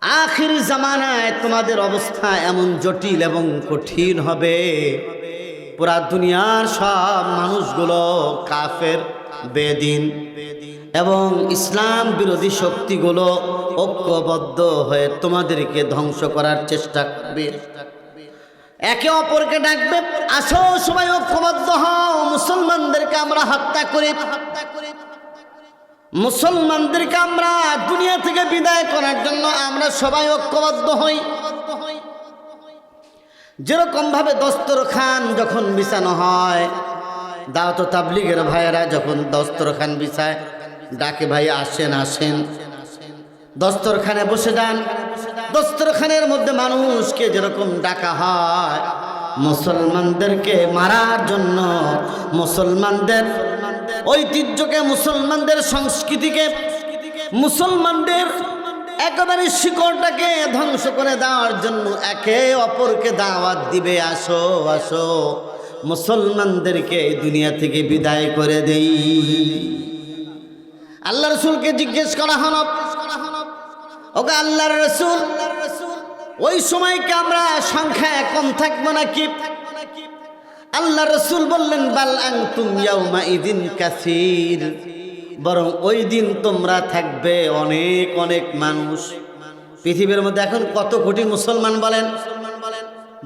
আখিরি জামানায় তোমাদের অবস্থা এমন জটিল এবং কঠিন হবে, পুরা দুনিয়ার সব মানুষগুলো কাফের, বেদিন এবং ইসলাম বিরোধী শক্তিগুলো ঐক্যবদ্ধ হয়ে তোমাদেরকে ধ্বংস করার চেষ্টা করবে। একে অপরকে ডাকবে, আসো সবাই ঐক্যবদ্ধ হও, মুসলমানদেরকে আমরা হত্যা করি, মুসলমানদেরকে আমরা দুনিয়া থেকে বিদায় করার জন্য আমরা সবাই ঐক্যবদ্ধ হই। যেরকম ভাবে দস্তরখান যখন বিছানো হয়, দাওয়াত তাবলীগের ভাইয়েরা যখন দস্তরখান বিছায়, ডাকে ভাই আসেন আসেন, দস্তরখানে বসে যান। দস্তরখানের মধ্যে মানুষকে যেরকম ডাকা হয়, মুসলমানদেরকে মারার জন্য, মুসলমানদের ঐতিহ্যকে, মুসলমানদের সংস্কৃতিকে, মুসলমানদের একেবারে শিকড়টাকে ধ্বংস করে দেওয়ার জন্য একে অপরকে দাওয়াত দিবে, আসো আসো মুসলমানদেরকে এই দুনিয়া থেকে বিদায় করে দেই। আল্লাহ রসুলকে জিজ্ঞেস করা হলো, ওকে আল্লাহর রসুল, ওই সময়কে আমরা সংখ্যায় কম থাকবো নাকি? আল্লাহ রসুল বললেন, বাল আনতুম ইয়াউমা ইদিন কাসীর, বরং ওই দিন তোমরা থাকবে অনেক অনেক মানুষ। পৃথিবীর মধ্যে এখন কত কোটি মুসলমান বলেন?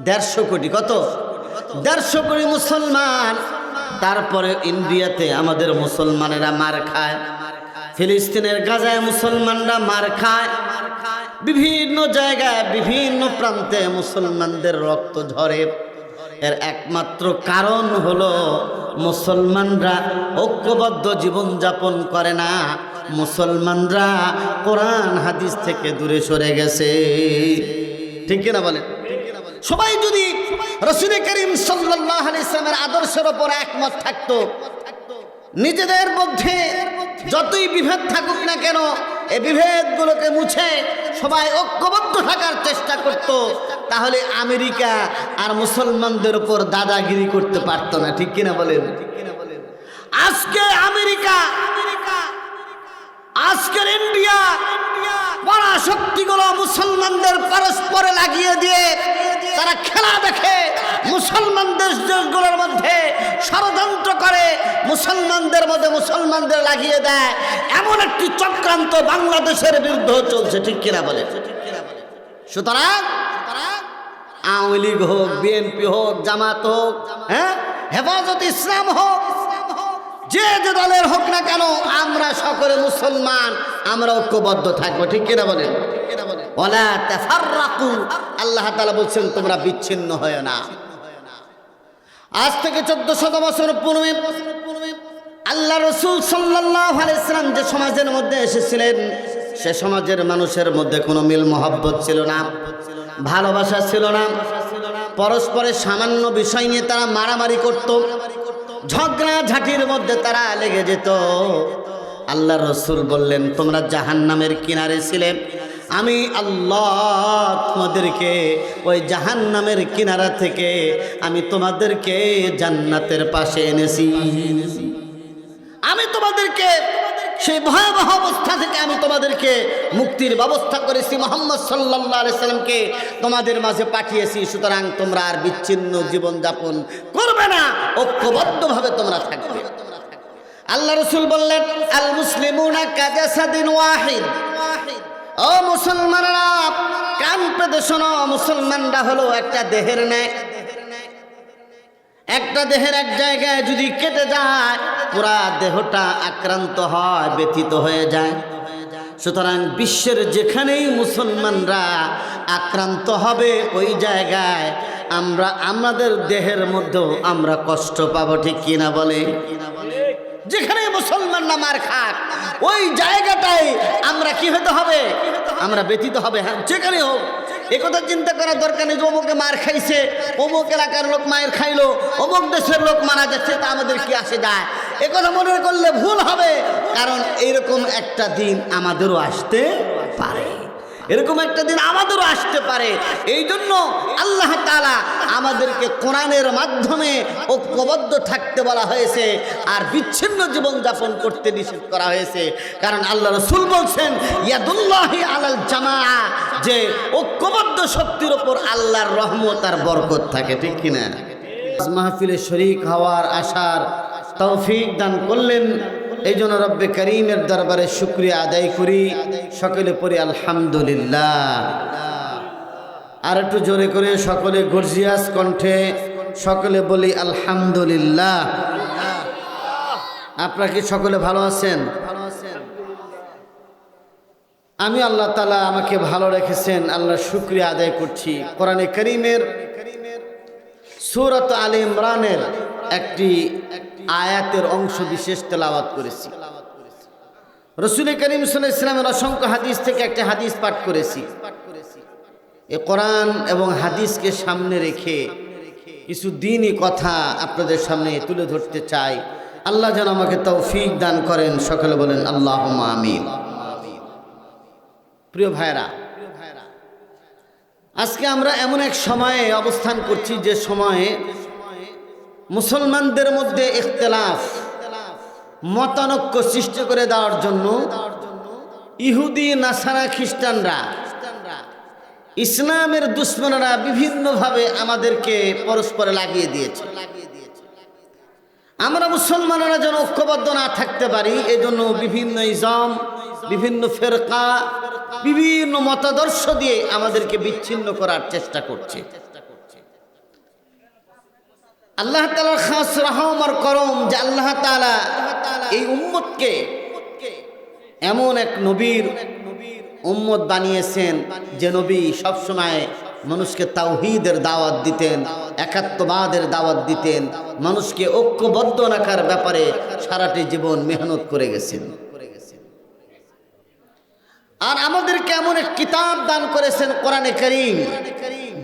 150 কোটি। কত? 150 কোটি মুসলমান। তারপরে ইন্ডিয়াতে আমাদের মুসলমানেরা মার খায়, ফিলিস্তিনের গাজায় মুসলমানরা মার খায়, বিভিন্ন জায়গায় বিভিন্ন প্রান্তে মুসলমানদের রক্ত ঝরে। এর একমাত্র কারণ হলো মুসলমানরা ঐক্যবদ্ধ জীবনযাপন করে না, মুসলমানরা কোরআন হাদিস থেকে দূরে সরে গেছে। ঠিক কিনা বলেন? সবাই যদি রাসূল করিম সাল্লাল্লাহু আলাইহি ওয়াসাল্লামের আদর্শের উপর একমত থাকতো, নিজেদের মধ্যে যতই বিভেদ থাকুক না কেন এই বিভেদগুলোকে মুছে সবাই ঐক্যবদ্ধ থাকার চেষ্টা করত, তাহলে আমেরিকা আর মুসলমানদের উপর দাদাগিরি করতে পারতো না। ঠিক কিনা বলেন? আজকে আমেরিকা, আজকের ইন্ডিয়া পরাশক্তিগুলো মুসলমানদের পরস্পরে লাগিয়ে দিয়ে তারা খেলা দেখে, মুসলমানদের দেশগুলোর মধ্যে ষড়যন্ত্র করে, মুসলমানদের মধ্যে মুসলমানদের লাগিয়ে দেয়, এমন একটি চক্রান্ত বাংলাদেশের বিরুদ্ধে চলছে। ঠিক কিনা বলে? সুতরাং আওয়ামী লীগ হোক, বিএনপি হোক, জামাত হোক, হেফাজত ইসলাম হোক, যে যে দলের হোক না কেন, আমরা সকলে মুসলমান, আমরা ঐক্যবদ্ধ থাকবো। ঠিক কিনা বলেন? ওয়ালা তাফাররাকু, আল্লাহ তাআলা বলছেন তোমরা বিচ্ছিন্ন হয় না। আজ থেকে 1400 বছর পূর্বে আল্লাহ রাসূল সাল্লাল্লাহু আলাইহি ওয়াসাল্লাম যে সমাজের মধ্যে এসেছিলেন, সে সমাজের মানুষের মধ্যে কোনো মিল মহব্বত ছিল না, ভালোবাসা ছিল না। পরস্পরের সামান্য বিষয় নিয়ে তারা মারামারি করত, ঝগড়া ঝাঁটির মধ্যে তারা লেগে যেত। আল্লাহ রসুল বললেন, তোমরা জাহান্নামের কিনারে ছিলে, আমি আল্লাহ তোমাদেরকে ওই জাহান্নামের কিনারা থেকে আমি তোমাদেরকে জান্নাতের পাশে এনেছি। আমি তোমাদেরকে সেই ভয়াবহ অবস্থা থেকে আমি তোমাদেরকে মুক্তির ব্যবস্থা করেছি, মুহাম্মদ সাল্লাল্লাহু আলাইহি সাল্লামকে তোমাদের মাঝে পাঠিয়েছি। সুতরাং তোমরা আর বিচ্ছিন্ন জীবনযাপন করবে না, ঐক্যবদ্ধভাবে তোমরা থাকবে। আল্লাহ রাসূল বললেন, আল মুসলিমুনা কাজাসাদিন ওয়াহিদ, ও মুসলমানরা কান পেতে শোনো, মুসলমানরা হলো একটা দেহের ন্যায়। একটা দেহের এক জায়গায় যদি কেটে যায়, পুরা দেহটা আক্রান্ত হয়, ব্যথিত হয়ে যায়। সুতরাং বিশ্বের যেখানেই মুসলমানরা আক্রান্ত হবে, ওই জায়গায় আমরা আমাদের দেহের মধ্যেও আমরা কষ্ট পাবো। ঠিক কিনা বলে? যেখানে মুসলমানরা মার খাক, ওই জায়গাটাই আমরা কি হতে হবে? আমরা ব্যথিত হবে। হ্যাঁ, যেখানে হোক। একথা চিন্তা করার দরকার নেই যে অমুকে মার খাইছে, অমুক এলাকার লোক মায়ের খাইলো, অমুক দেশের লোক মারা যাচ্ছে, তা আমাদের কি আসে যায়? একথা মনে করলে ভুল হবে। কারণ এরকম একটা দিন আমাদেরও আসতে পারে, এরকম একটা দিন আমাদেরও আসতে পারে। এই জন্য আল্লাহ তাআলা আমাদেরকে কোরআনের মাধ্যমে ঐক্যবদ্ধ থাকতে বলা হয়েছে, আর বিচ্ছিন্ন জীবনযাপন করতে নিষেধ করা হয়েছে। কারণ আল্লাহ রাসূল বলছেন, ইয়াদুল্লাহি আলাল জামাআ, যে ঐক্যবদ্ধ শক্তির ওপর আল্লাহর রহমত আর বরকত থাকে, ঠিক কিনা? মাহফিলে শরীক হওয়ার আশার তৌফিক দান করলেন, এই জন্য রব্বে করিমের দরবারে শুকরিয়া আদায় করি। সকলে পড়ি আলহামদুলিল্লাহ। আর একটু জোরে করে সকলে গর্জিয়াস কণ্ঠে সকলে বলি আলহামদুলিল্লাহ। আপনারা কি সকলে ভালো আছেন? আমি আল্লাহ তাআলা আমাকে ভালো রেখেছেন, আল্লাহর শুকরিয়া আদায় করছি। কোরআনে কারীমের সূরাত আলে ইমরানের একটি আয়াতের অংশ বিশেষ তেলাওয়াত করেছি। রাসূল করিম সাল্লাল্লাহু আলাইহি ওয়াসাল্লামের অসংখ্য হাদিস থেকে একটা হাদিস পাঠ করেছি। এই কোরআন এবং হাদিসকে সামনে রেখে কিছু দ্বীনি কথা আপনাদের সামনে তুলে ধরতে চাই। আল্লাহ যেন আমাকে তৌফিক দান করেন, সকলে বলেন আল্লাহুম্মা আমিন। প্রিয় ভাইরা, আজকে আমরা এমন এক সময়ে অবস্থান করছি যে সময়ে মুসলমানদের মধ্যে ইখতিলাফ, মতানৈক্য সৃষ্টি করে দেওয়ার জন্য ইহুদি, নাসারা, খ্রিস্টানরা, ইসলামের দুশ্মনরা বিভিন্নভাবে আমাদেরকে পরস্পরে লাগিয়ে দিয়েছে। আমরা মুসলমানরা যেন ঐক্যবদ্ধ না থাকতে পারি, এজন্য বিভিন্ন ইজম, বিভিন্ন ফেরকা, বিভিন্ন মতাদর্শ দিয়ে আমাদেরকে বিচ্ছিন্ন করার চেষ্টা করছে। আল্লাহ তাআলার খাস রহম আর করম যে আল্লাহ তাআলা এই উম্মতকে এমন এক নবীর উম্মত বানিয়েছেন যে নবী সবসময় মানুষকে তাওহীদের দাওয়াত দিতেন, একাত্মবাদের দাওয়াত দিতেন, মানুষকে ঐক্যবদ্ধ রাখার ব্যাপারে সারাটি জীবন মেহনত করে গেছেন। আর আমাদেরকে এমন এক কিতাব দান করেছেন কোরআনে কারীম,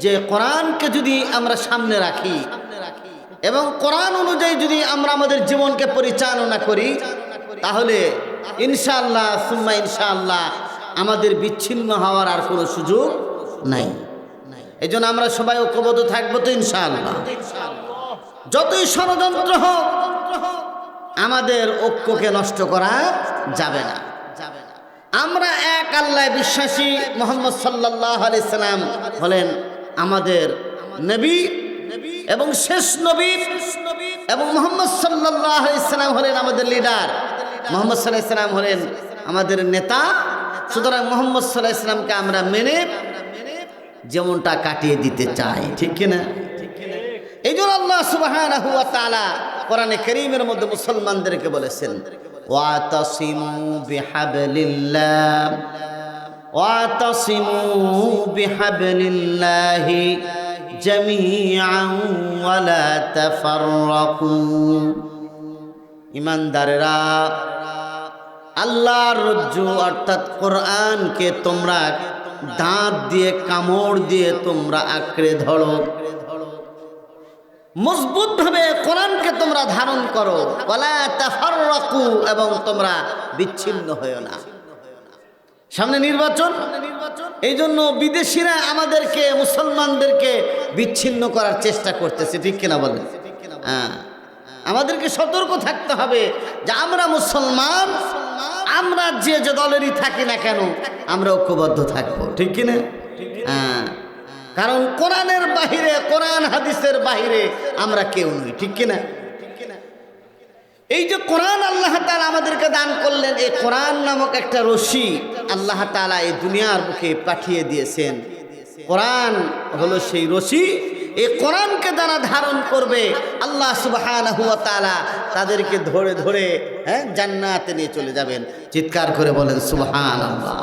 যে কোরআনকে যদি আমরা সামনে রাখি এবং কোরআন অনুযায়ী যদি আমরা আমাদের জীবনকে পরিচালনা করি, তাহলে ইনশাআল্লাহ সুম্মা ইনশাআল্লাহ আমাদের বিচ্ছিন্ন হওয়ার আর কোনো সুযোগ নাই। এই জন্য আমরা সবাই ঐক্যবদ্ধ থাকবো তো ইনশাআল্লাহ। যতই ষড়যন্ত্র হোক আমাদের ঐক্যকে নষ্ট করা যাবে না। আমরা এক আল্লাহ বিশ্বাসী, মুহাম্মদ সাল্লাল্লাহু আলাইহি সাল্লাম হলেন আমাদের নবী এবং শেষ নবী, এবং মুহাম্মদ সাল্লাল্লাহু আলাইহি সাল্লাম হলেন আমাদের লিডার, মুহাম্মদ সাল্লাল্লাহু আলাইহি সাল্লাম হলেন আমাদের নেতা। সুতরাং মুহাম্মদ সাল্লাল্লাহু আলাইহি সাল্লামকে আমরা মেনে যেমনটা কাটিয়ে দিতে চাই, ঠিক কিনা? এই জন্য আল্লাহ সুবহানাহু ওয়া তাআলা কোরআনে কারীমের মধ্যে মুসলমানদেরকে বলেছেন, ওয়াতাসিমু বিহাবলিল্লাহি জামিআন ওয়া লা তাফাররাকু। ঈমানদারেরা, আল্লাহর রজ্জু অর্থাৎ কোরআনকে তোমরা দাঁত দিয়ে, কামড় দিয়ে তোমরা আঁকড়ে ধরো, মজবুত ভাবে কোরআনকে তোমরা ধারণ করো, ওয়ালা তাফাররাকু, এবং তোমরা বিচ্ছিন্ন হয়ো না। সামনে নির্বাচন, এই জন্য বিদেশিরা আমাদেরকে, মুসলমানদেরকে বিচ্ছিন্ন করার চেষ্টা করতেছে, ঠিক কিনা বলেন? হ্যাঁ, আমাদেরকে সতর্ক থাকতে হবে যে আমরা মুসলমান, আমরা যে যে দলেরই থাকি না কেন আমরা ঐক্যবদ্ধ থাকবো, ঠিক কিনা? হ্যাঁ, কারণ কোরআনের বাহিরে, কোরআন হাদিসের বাহিরে আমরা কেউ নই, ঠিক কিনা? এই যে কোরআন আল্লাহ তাআলা আমাদেরকে দান করলেন, এই কোরআন নামক একটা রশি আল্লাহ তাআলা এই দুনিয়ার বুকে পাঠিয়ে দিয়েছেন। কোরআন হলো সেই রশি, এই কোরআনকে যারা ধারণ করবে আল্লাহ সুবহানাহু ওয়া তাআলা তাদেরকে ধরে ধরে জান্নাতে নিয়ে চলে যাবেন। চিৎকার করে বলেন সুবহানাল্লাহ।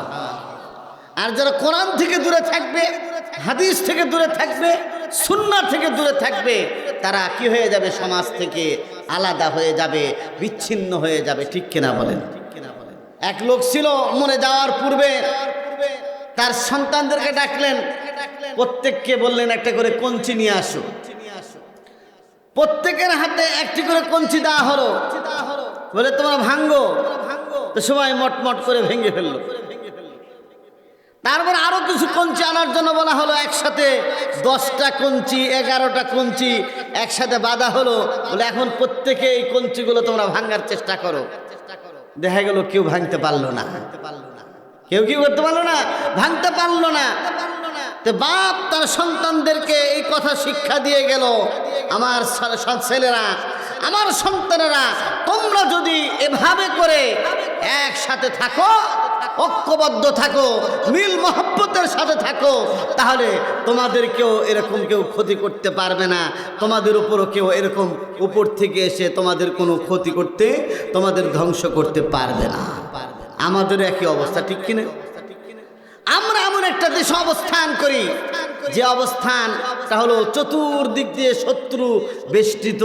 আর যারা কোরআন থেকে দূরে থাকবে, হাদিস থেকে দূরে থাকবে, সুন্নাহ থেকে দূরে থাকবে, তারা কি হয়ে যাবে? সমাজ থেকে আলাদা হয়ে যাবে, বিচ্ছিন্ন হয়ে যাবে, ঠিক কিনা বলেন? এক লোক ছিল, মরে যাওয়ার পূর্বে তার সন্তানদেরকে ডাকলেন, প্রত্যেককে বললেন একটা করে কঞ্চি নিয়ে আসো। প্রত্যেকের হাতে একটি করে কঞ্চি দেওয়া হলো, বলে তোমরা ভাঙ্গো। তো সবাই মটমট করে ভেঙে ফেললো। তারপর আরো কিছু কঞ্চি আনার জন্য বলা হলো, একসাথে 10টা কঞ্চি, 11টা কঞ্চি একসাথে বাঁধা হলো। বলে এখন প্রত্যেকে এই কঞ্চিগুলো তোমরা ভাঙার চেষ্টা করো। দেখা গেল কেউ ভাঙতে পারলো না। কেউ কি করতে পারলো না, ভাঙতে পারলো না। তো বাপ তার সন্তানদেরকে এই কথা শিক্ষা দিয়ে গেল, আমার ছেলেরা, আমার সন্তানেরা, তোমরা যদি এভাবে করে একসাথে থাকো, ঐক্যবদ্ধ থাকো, মিল মহব্বতের সাথে থাকো, তাহলে তোমাদেরকেও এরকম কেউ ক্ষতি করতে পারবে না, তোমাদের উপরও কেউ এরকম উপর থেকে এসে তোমাদের কোনো ক্ষতি করতে, তোমাদের ধ্বংস করতে পারবে না। আমাদের একই অবস্থা, ঠিক কিনা? আমরা এমন একটা দেশে অবস্থান করি যে অবস্থানটা হলো চতুর্দিক দিয়ে শত্রু বেষ্টিত।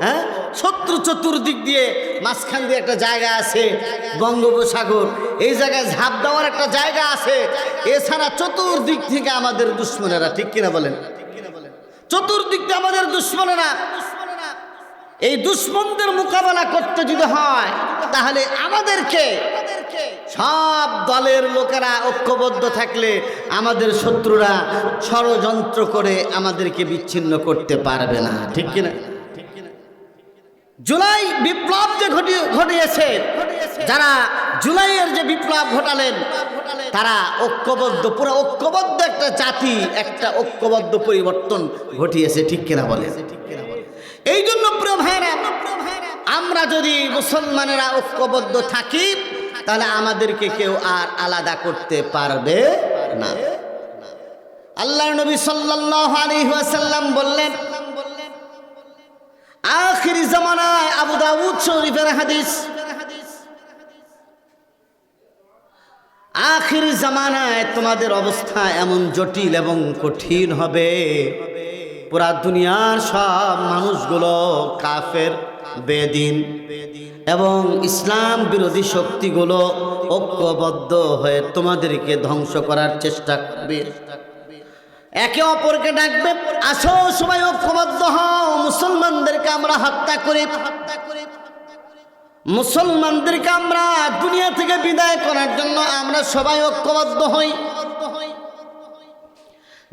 হ্যাঁ, শত্রু চতুর্দিক দিয়ে, মাঝখান দিয়ে একটা জায়গা আছে বঙ্গোপসাগর, এই জায়গায় ঝাঁপ দেওয়ার একটা জায়গা আছে। এছাড়া চতুর্দিক থেকে আমাদের দুশ্মনেরা, ঠিক কিনা বলেন? চতুর্দিক দিয়ে আমাদের দুশ্মনেরা। এই দুশ্মনদের মোকাবেলা করতে যদি হয়, তাহলে আমাদেরকে সব দলের লোকেরা ঐক্যবদ্ধ থাকলে আমাদের শত্রুরা ষড়যন্ত্র করে আমাদেরকে বিচ্ছিন্ন করতে পারবে না, ঠিক কিনা? জুলাই বিপ্লব যে ঘটিয়েছে, যারা জুলাইয়ের যে বিপ্লব ঘটালেন, তারা ঐক্যবদ্ধ, পুরো ঐক্যবদ্ধ একটা জাতি, একটা ঐক্যবদ্ধ পরিবর্তন ঘটিয়েছে, ঠিক কিনা বলে? এই জন্য প্রিয় ভাইরা, আমরা যদি মুসলমানেরা ঐক্যবদ্ধ থাকি, তাহলে আমাদেরকে কেউ আর আলাদা করতে পারবে না। আল্লাহর নবী সাল্লাল্লাহু আলাইহি ওয়াসাল্লাম বললেন, আখির জামানায়, আবু দাউদ শরীফের হাদিস, আখির জামানায় তোমাদের অবস্থা এমন জটিল এবং কঠিন হবে, পুরা দুনিয়ার সব মানুষগুলো কাফের, বেদিন এবং ইসলাম বিরোধী শক্তিগুলো ঐক্যবদ্ধ হয়ে তোমাদেরকে ধ্বংস করার চেষ্টা করবে। একে অপরকে ডাকবে, আসো সবাই ঐক্যবদ্ধ হও, মুসলমানদেরকে আমরা হত্যা করি, মুসলমানদেরকে আমরা দুনিয়া থেকে বিদায় করার জন্য আমরা সবাই ঐক্যবদ্ধ হই।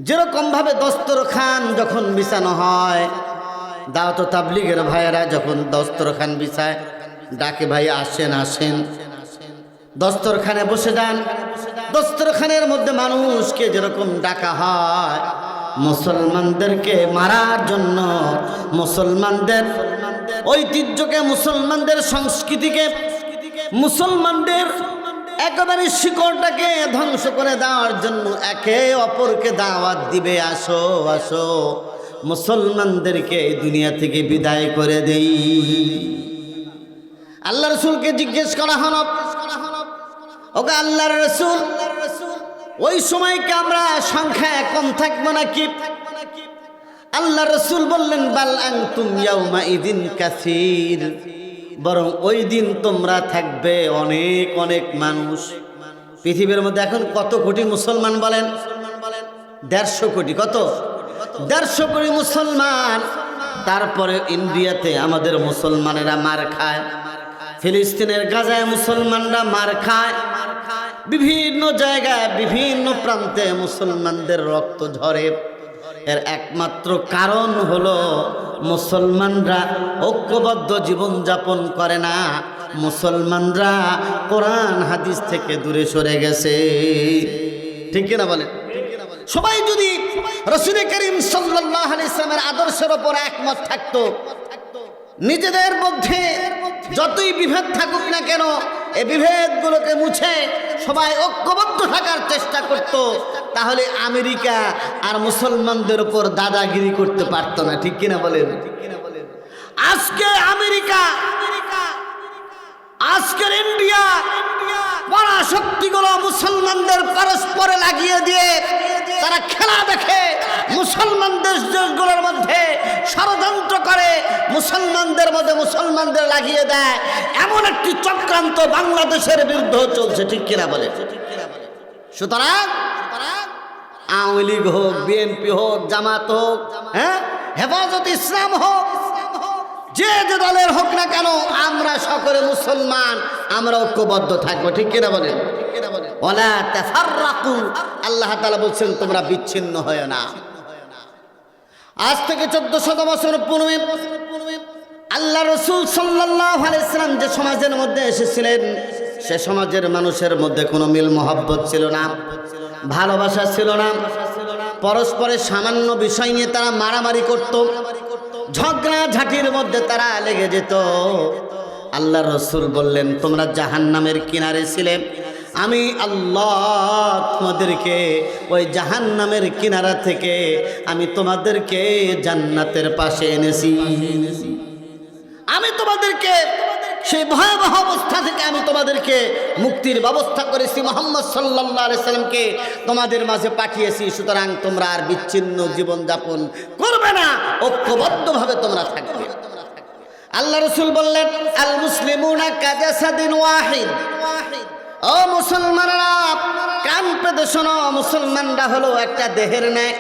যেরকম ভাবে দস্তরখান যখন বিছানো হয়, দাওয়াত তাবলীগের ভাইয়েরা যখন দস্তরখান বিছায়, ডাকে ভাই আসেন আসেন, দস্তরখানে বসে যান। দস্তরখানের মধ্যে মানুষকে যেরকম ডাকা হয়, মুসলমানদেরকে মারার জন্য, মুসলমানদের ঐতিহ্যকে, মুসলমানদের সংস্কৃতিকে, মুসলমানদের একেবারে শিকড়টাকে ধ্বংস করে দেওয়ার জন্য একে অপরকে দাওয়াত দিবে, আসো আসো মুসলমানদেরকে এই দুনিয়া থেকে বিদায় করে দেই। আল্লাহ রসুলকে জিজ্ঞেস করা হল, ওকে আল্লাহর রসুল, ওই সময়কে আমরা সংখ্যায় কম থাকবো নাকি? আল্লাহ রসুল বললেন, বাল আনতুম ইয়াউমা ইদিন কাসীর, বরং ওই দিন তোমরা থাকবে অনেক অনেক মানুষ। পৃথিবীর মধ্যে এখন কত কোটি মুসলমান বলেন? 150 কোটি। কত? 150 কোটি মুসলমান। তারপরে ইন্ডিয়াতে আমাদের মুসলমানেরা মার খায়, ফিলিস্তিনের গাজায় মুসলমানরা মার খায়, বিভিন্ন জায়গায় বিভিন্ন প্রান্তে মুসলমানদের রক্ত ঝরে। এর একমাত্র কারণ হলো মুসলমানরা ঐক্যবদ্ধ জীবনযাপন করে না, মুসলমানরা কোরআন হাদিস থেকে দূরে সরে গেছে, ঠিক কিনা বলেন? সবাই যদি রাসূল করিম সাল্লাল্লাহু আলাইহি ওয়াসাল্লামের আদর্শের উপর একমত থাকতো, নিজেদের মধ্যে যতই বিভেদ থাকুক না কেন, এই বিভেদগুলোকে মুছে সবাই ঐক্যবদ্ধ থাকার চেষ্টা করত, তাহলে আমেরিকা আর মুসলমানদের উপর দাদাগিরি করতে পারতো না, ঠিক কিনা বলেন? আজকে আমেরিকা, আজকের ইন্ডিয়া পরাশক্তিগুলো মুসলমানদের পরস্পরে লাগিয়ে দিয়ে তারা খেলা দেখে, মুসলমান দেশগুলোর মধ্যে ষড়যন্ত্র করে, মুসলমানদের মধ্যে মুসলমানদের লাগিয়ে দেয়, এমন একটি চক্রান্ত বাংলাদেশের বিরুদ্ধে চলছে, ঠিক কিনা বলে? সুতরাং আওয়ামী লীগ হোক, বিএনপি হোক, জামাত হোক, হ্যাঁ, হেফাজত ইসলাম হোক, যে যে দলের হোক না কেন, আমরা সকলে মুসলমান, আমরা ঐক্যবদ্ধ থাকবো, ঠিক কিনা বলেন? ওয়ালা তাফাররাকু, আল্লাহ তাআলা বলছেন তোমরা বিচ্ছিন্ন হয় না। আজ থেকে 1400 বছর পূর্বে আল্লাহ রাসূল সাল্লাল্লাহু আলাইহি ওয়াসাল্লাম যে সমাজের মধ্যে এসেছিলেন, সে সমাজের মানুষের মধ্যে কোনো মিল মহব্বত ছিল না, ভালোবাসা ছিল না। পরস্পরের সামান্য বিষয় নিয়ে তারা মারামারি করত, ঝগড়া ঝাঁটির মধ্যে তারা লেগে যেত। আল্লাহ রসুল বললেন, তোমরা জাহান্নামের কিনারে ছিলে, আমি আল্লাহ তোমাদেরকে ওই জাহান্নামের কিনারা থেকে আমি তোমাদেরকে জান্নাতের পাশে এনেছি। আমি তোমাদেরকে সেই ভয়াবহ অবস্থা থেকে আমি তোমাদেরকে মুক্তির ব্যবস্থা করেছি। মুহাম্মদ সাল্লাল্লাহু আলাইহি সাল্লামকে তোমাদের মাঝে পাঠিয়েছি। সুতরাং তোমরা আর বিচ্ছিন্ন জীবনযাপন করবে না, ঐক্যবদ্ধভাবে তোমরা থাকবে। আল্লাহ রসুল বললেন, আল মুসলিমুনা কাজাসাদিন ওয়াহিদ। ও মুসলমানরা, কান পেতে শোনো, মুসলমানরা হলো একটা দেহের ন্যায়।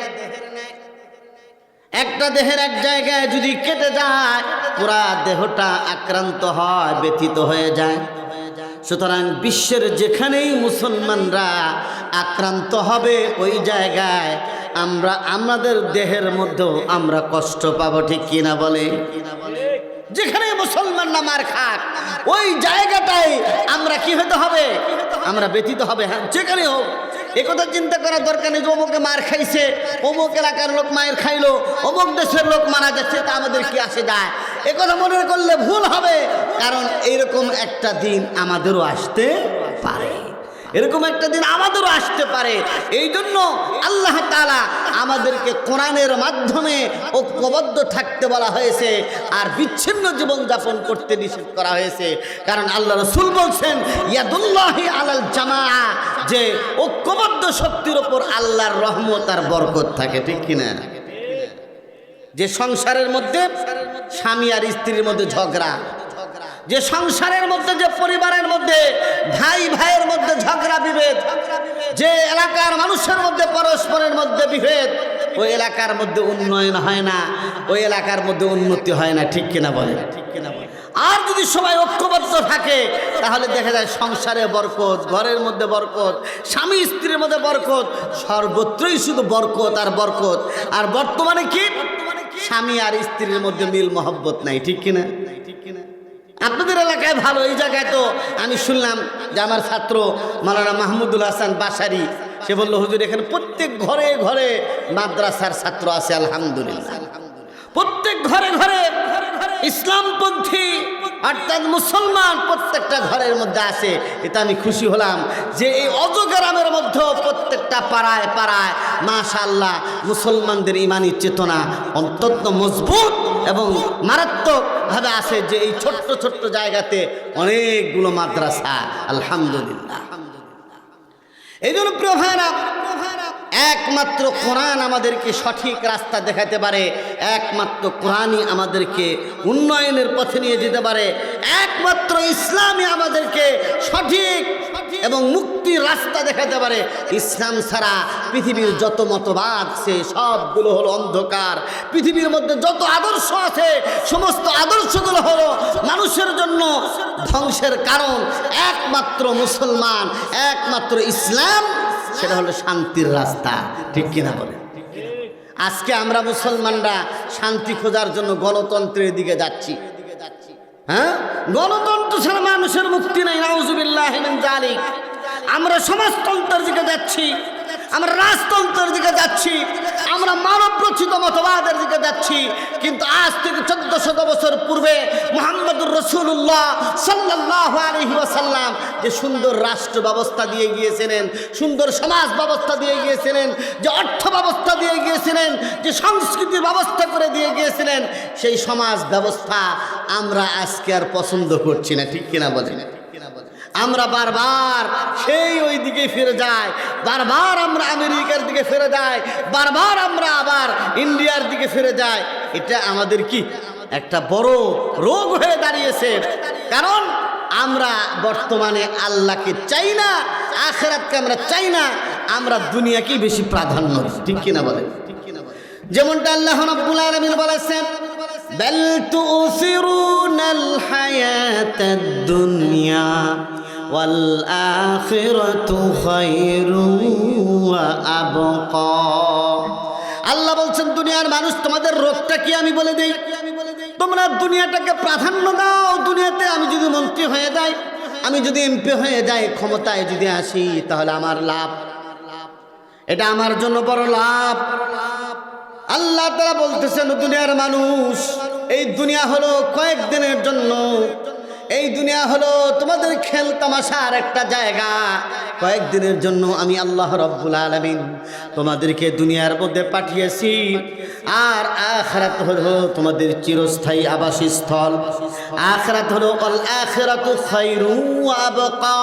একটা দেহের এক জায়গায় যদি কেটে যায়, পুরা দেহটা আক্রান্ত হয়, ব্যথিত হয়ে যায়। সুতরাং বিশ্বের যেখানেই মুসলমানরা আক্রান্ত হবে, ওই জায়গায় আমাদের দেহের মধ্যেও আমরা কষ্ট পাবো, ঠিক কিনা বলে? যেখানে মুসলমানরা মার খাক, ওই জায়গাটাই আমরা কি হতে হবে? আমরা ব্যথিত হবে। হ্যাঁ, যেখানে হোক। একথা চিন্তা করার দরকার নেই যে অমুকে মার খাইছে, অমুক এলাকার লোক মায়ের খাইলো, অমুক দেশের লোক মারা যাচ্ছে, তা আমাদের কি আসে যায়? একথা মনে করলে ভুল হবে। কারণ এইরকম একটা দিন আমাদেরও আসতে পারে, এরকম একটা দিন আমাদেরও আসতে পারে। এই জন্য আল্লাহ তাআলা আমাদেরকে কোরআনের মাধ্যমে ঐক্যবদ্ধ থাকতে বলা হয়েছে, আর বিচ্ছিন্ন জীবনযাপন করতে নিষেধ করা হয়েছে। কারণ আল্লাহ রাসূল বলছেন, ইয়াদুল্লাহি আলাল জামাআ, যে ঐক্যবদ্ধ শক্তির ওপর আল্লাহর রহমত আর বরকত থাকে, ঠিক কিনা? যে সংসারের মধ্যে স্বামী আর স্ত্রীর মধ্যে ঝগড়া, যে সংসারের মধ্যে, যে পরিবারের মধ্যে ভাই ভাইয়ের মধ্যে ঝগড়া বিভেদ, যে এলাকার মানুষের মধ্যে পরস্পরের মধ্যে বিভেদ, ওই এলাকার মধ্যে উন্নয়ন হয় না, ওই এলাকার মধ্যে উন্নতি হয় না, ঠিক কিনা বলে? আর যদি সবাই ঐক্যবদ্ধ থাকে, তাহলে দেখা যায় সংসারে বরকত, ঘরের মধ্যে বরকত, স্বামী স্ত্রীর মধ্যে বরকত, সর্বত্রই শুধু বরকত আর বরকত। আর বর্তমানে কি? স্বামী আর স্ত্রীর মধ্যে মিল মহব্বত নাই, ঠিক কিনা? আপনাদের এলাকায় ভালো, এই জায়গায় তো আমি শুনলাম যে আমার ছাত্র মাওলানা মাহমুদুল হাসান বাসারি, সে বলল, হুজুর এখানে প্রত্যেক ঘরে ঘরে মাদ্রাসার ছাত্র আছে, আলহামদুলিল্লাহ। প্রত্যেক ঘরে ঘরে ইসলামপন্থী অর্থাৎ মুসলমান প্রত্যেকটা ঘরের মধ্যে আছে। এটা আমি খুশি হলাম যে এই অজগ্রামের মধ্যে প্রত্যেকটা পাড়ায় পাড়ায় মাশাআল্লাহ মুসলমানদের ইমানি চেতনা অত্যন্ত মজবুত এবং মারাত্মকভাবে আছে, যে এই ছোট্ট ছোট্ট জায়গাতে অনেকগুলো মাদ্রাসা, আলহামদুলিল্লাহ। এই জন্য প্রিয় ভাইরা, একমাত্র কোরআন আমাদেরকে সঠিক রাস্তা দেখাতে পারে, একমাত্র কোরআনই আমাদেরকে উন্নয়নের পথে নিয়ে যেতে পারে, একমাত্র ইসলামই আমাদেরকে সঠিক এবং মুক্তির রাস্তা দেখাতে পারে। ইসলাম ছাড়া পৃথিবীর যত মতবাদ আছে সবগুলো হলো অন্ধকার। পৃথিবীর মধ্যে যত আদর্শ আছে সমস্ত আদর্শগুলো হলো মানুষের জন্য ধ্বংসের কারণ। একমাত্র মুসলমান, একমাত্র ইসলাম, সেটা হলো শান্তির রাস্তা, ঠিক কিনা বলে? আজকে আমরা মুসলমানরা শান্তি খোঁজার জন্য গণতন্ত্রের দিকে যাচ্ছি। হ্যাঁ, গণতন্ত্র ছাড়া মানুষের মুক্তি নাই, নাউজুবিল্লাহি মিন যালিক। আমরা সমাজতন্ত্রের দিকে যাচ্ছি, আমরা রাজতন্ত্রের দিকে যাচ্ছি, আমরা মানব রচিত মতবাদের দিকে যাচ্ছি। কিন্তু আজ থেকে 1400 বছর পূর্বে মুহাম্মদুর রাসূলুল্লাহ সাল্লাল্লাহু আলাইহি ওয়াসাল্লাম যে সুন্দর রাষ্ট্র ব্যবস্থা দিয়ে গিয়েছিলেন, সুন্দর সমাজ ব্যবস্থা দিয়ে গিয়েছিলেন, যে অর্থ ব্যবস্থা দিয়ে গিয়েছিলেন, যে সংস্কৃতির ব্যবস্থা করে দিয়ে গিয়েছিলেন, সেই সমাজ ব্যবস্থা আমরা আজকে আর পছন্দ করছি না, ঠিক কিনা বলেন? আমরা বারবার সেই ওই দিকে ফিরে যাই, বারবার আমরা আমেরিকার দিকে ফিরে যাই, বারবার আমরা আবার ইন্ডিয়ার দিকে ফিরে যাই। এটা আমাদের কি একটা বড় রোগ হয়ে দাঁড়িয়েছে। কারণ আমরা বর্তমানে আল্লাহকে চাই না, আখিরাতকে আমরা চাই না, আমরা দুনিয়াকেই বেশি প্রাধান্য দিই, ঠিক কিনা বলেন? যেমনটা আল্লাহ রাব্বুল আলামিন বলেছেন, বাল তুসিরুনাল হায়াতাদ দুনিয়া ওয়াল আখিরাতু খায়রুন ওয়া আবকা। আল্লাহ বলছেন, দুনিয়ার মানুষ, তোমাদের রোগটা কি আমি বলে দেই। তোমরা দুনিয়াটাকে প্রাধান্য দাও। দুনিয়াতে আমি যদি মন্ত্রী হয়ে যাই, আমি যদি এমপি হয়ে যাই, ক্ষমতায় যদি আসি, তাহলে আমার লাভ, এটা আমার জন্য বড় লাভ। আল্লাহ তাআলা বলতেছেন, দুনিয়ার মানুষ, এই দুনিয়া হলো কয়েকদিনের জন্য, এই দুনিয়া হলো তোমাদের খেল তামাশার একটা জায়গা, কয়েকদিনের জন্য আমি আল্লাহ রাব্বুল আলামিন তোমাদেরকে দুনিয়ার মধ্যে পাঠিয়েছি। আর আখিরাত হলো তোমাদের চিরস্থায়ী আবাসস্থল। আখিরাত হলো আল আখিরাতু খায়রু ওয়া আবকা,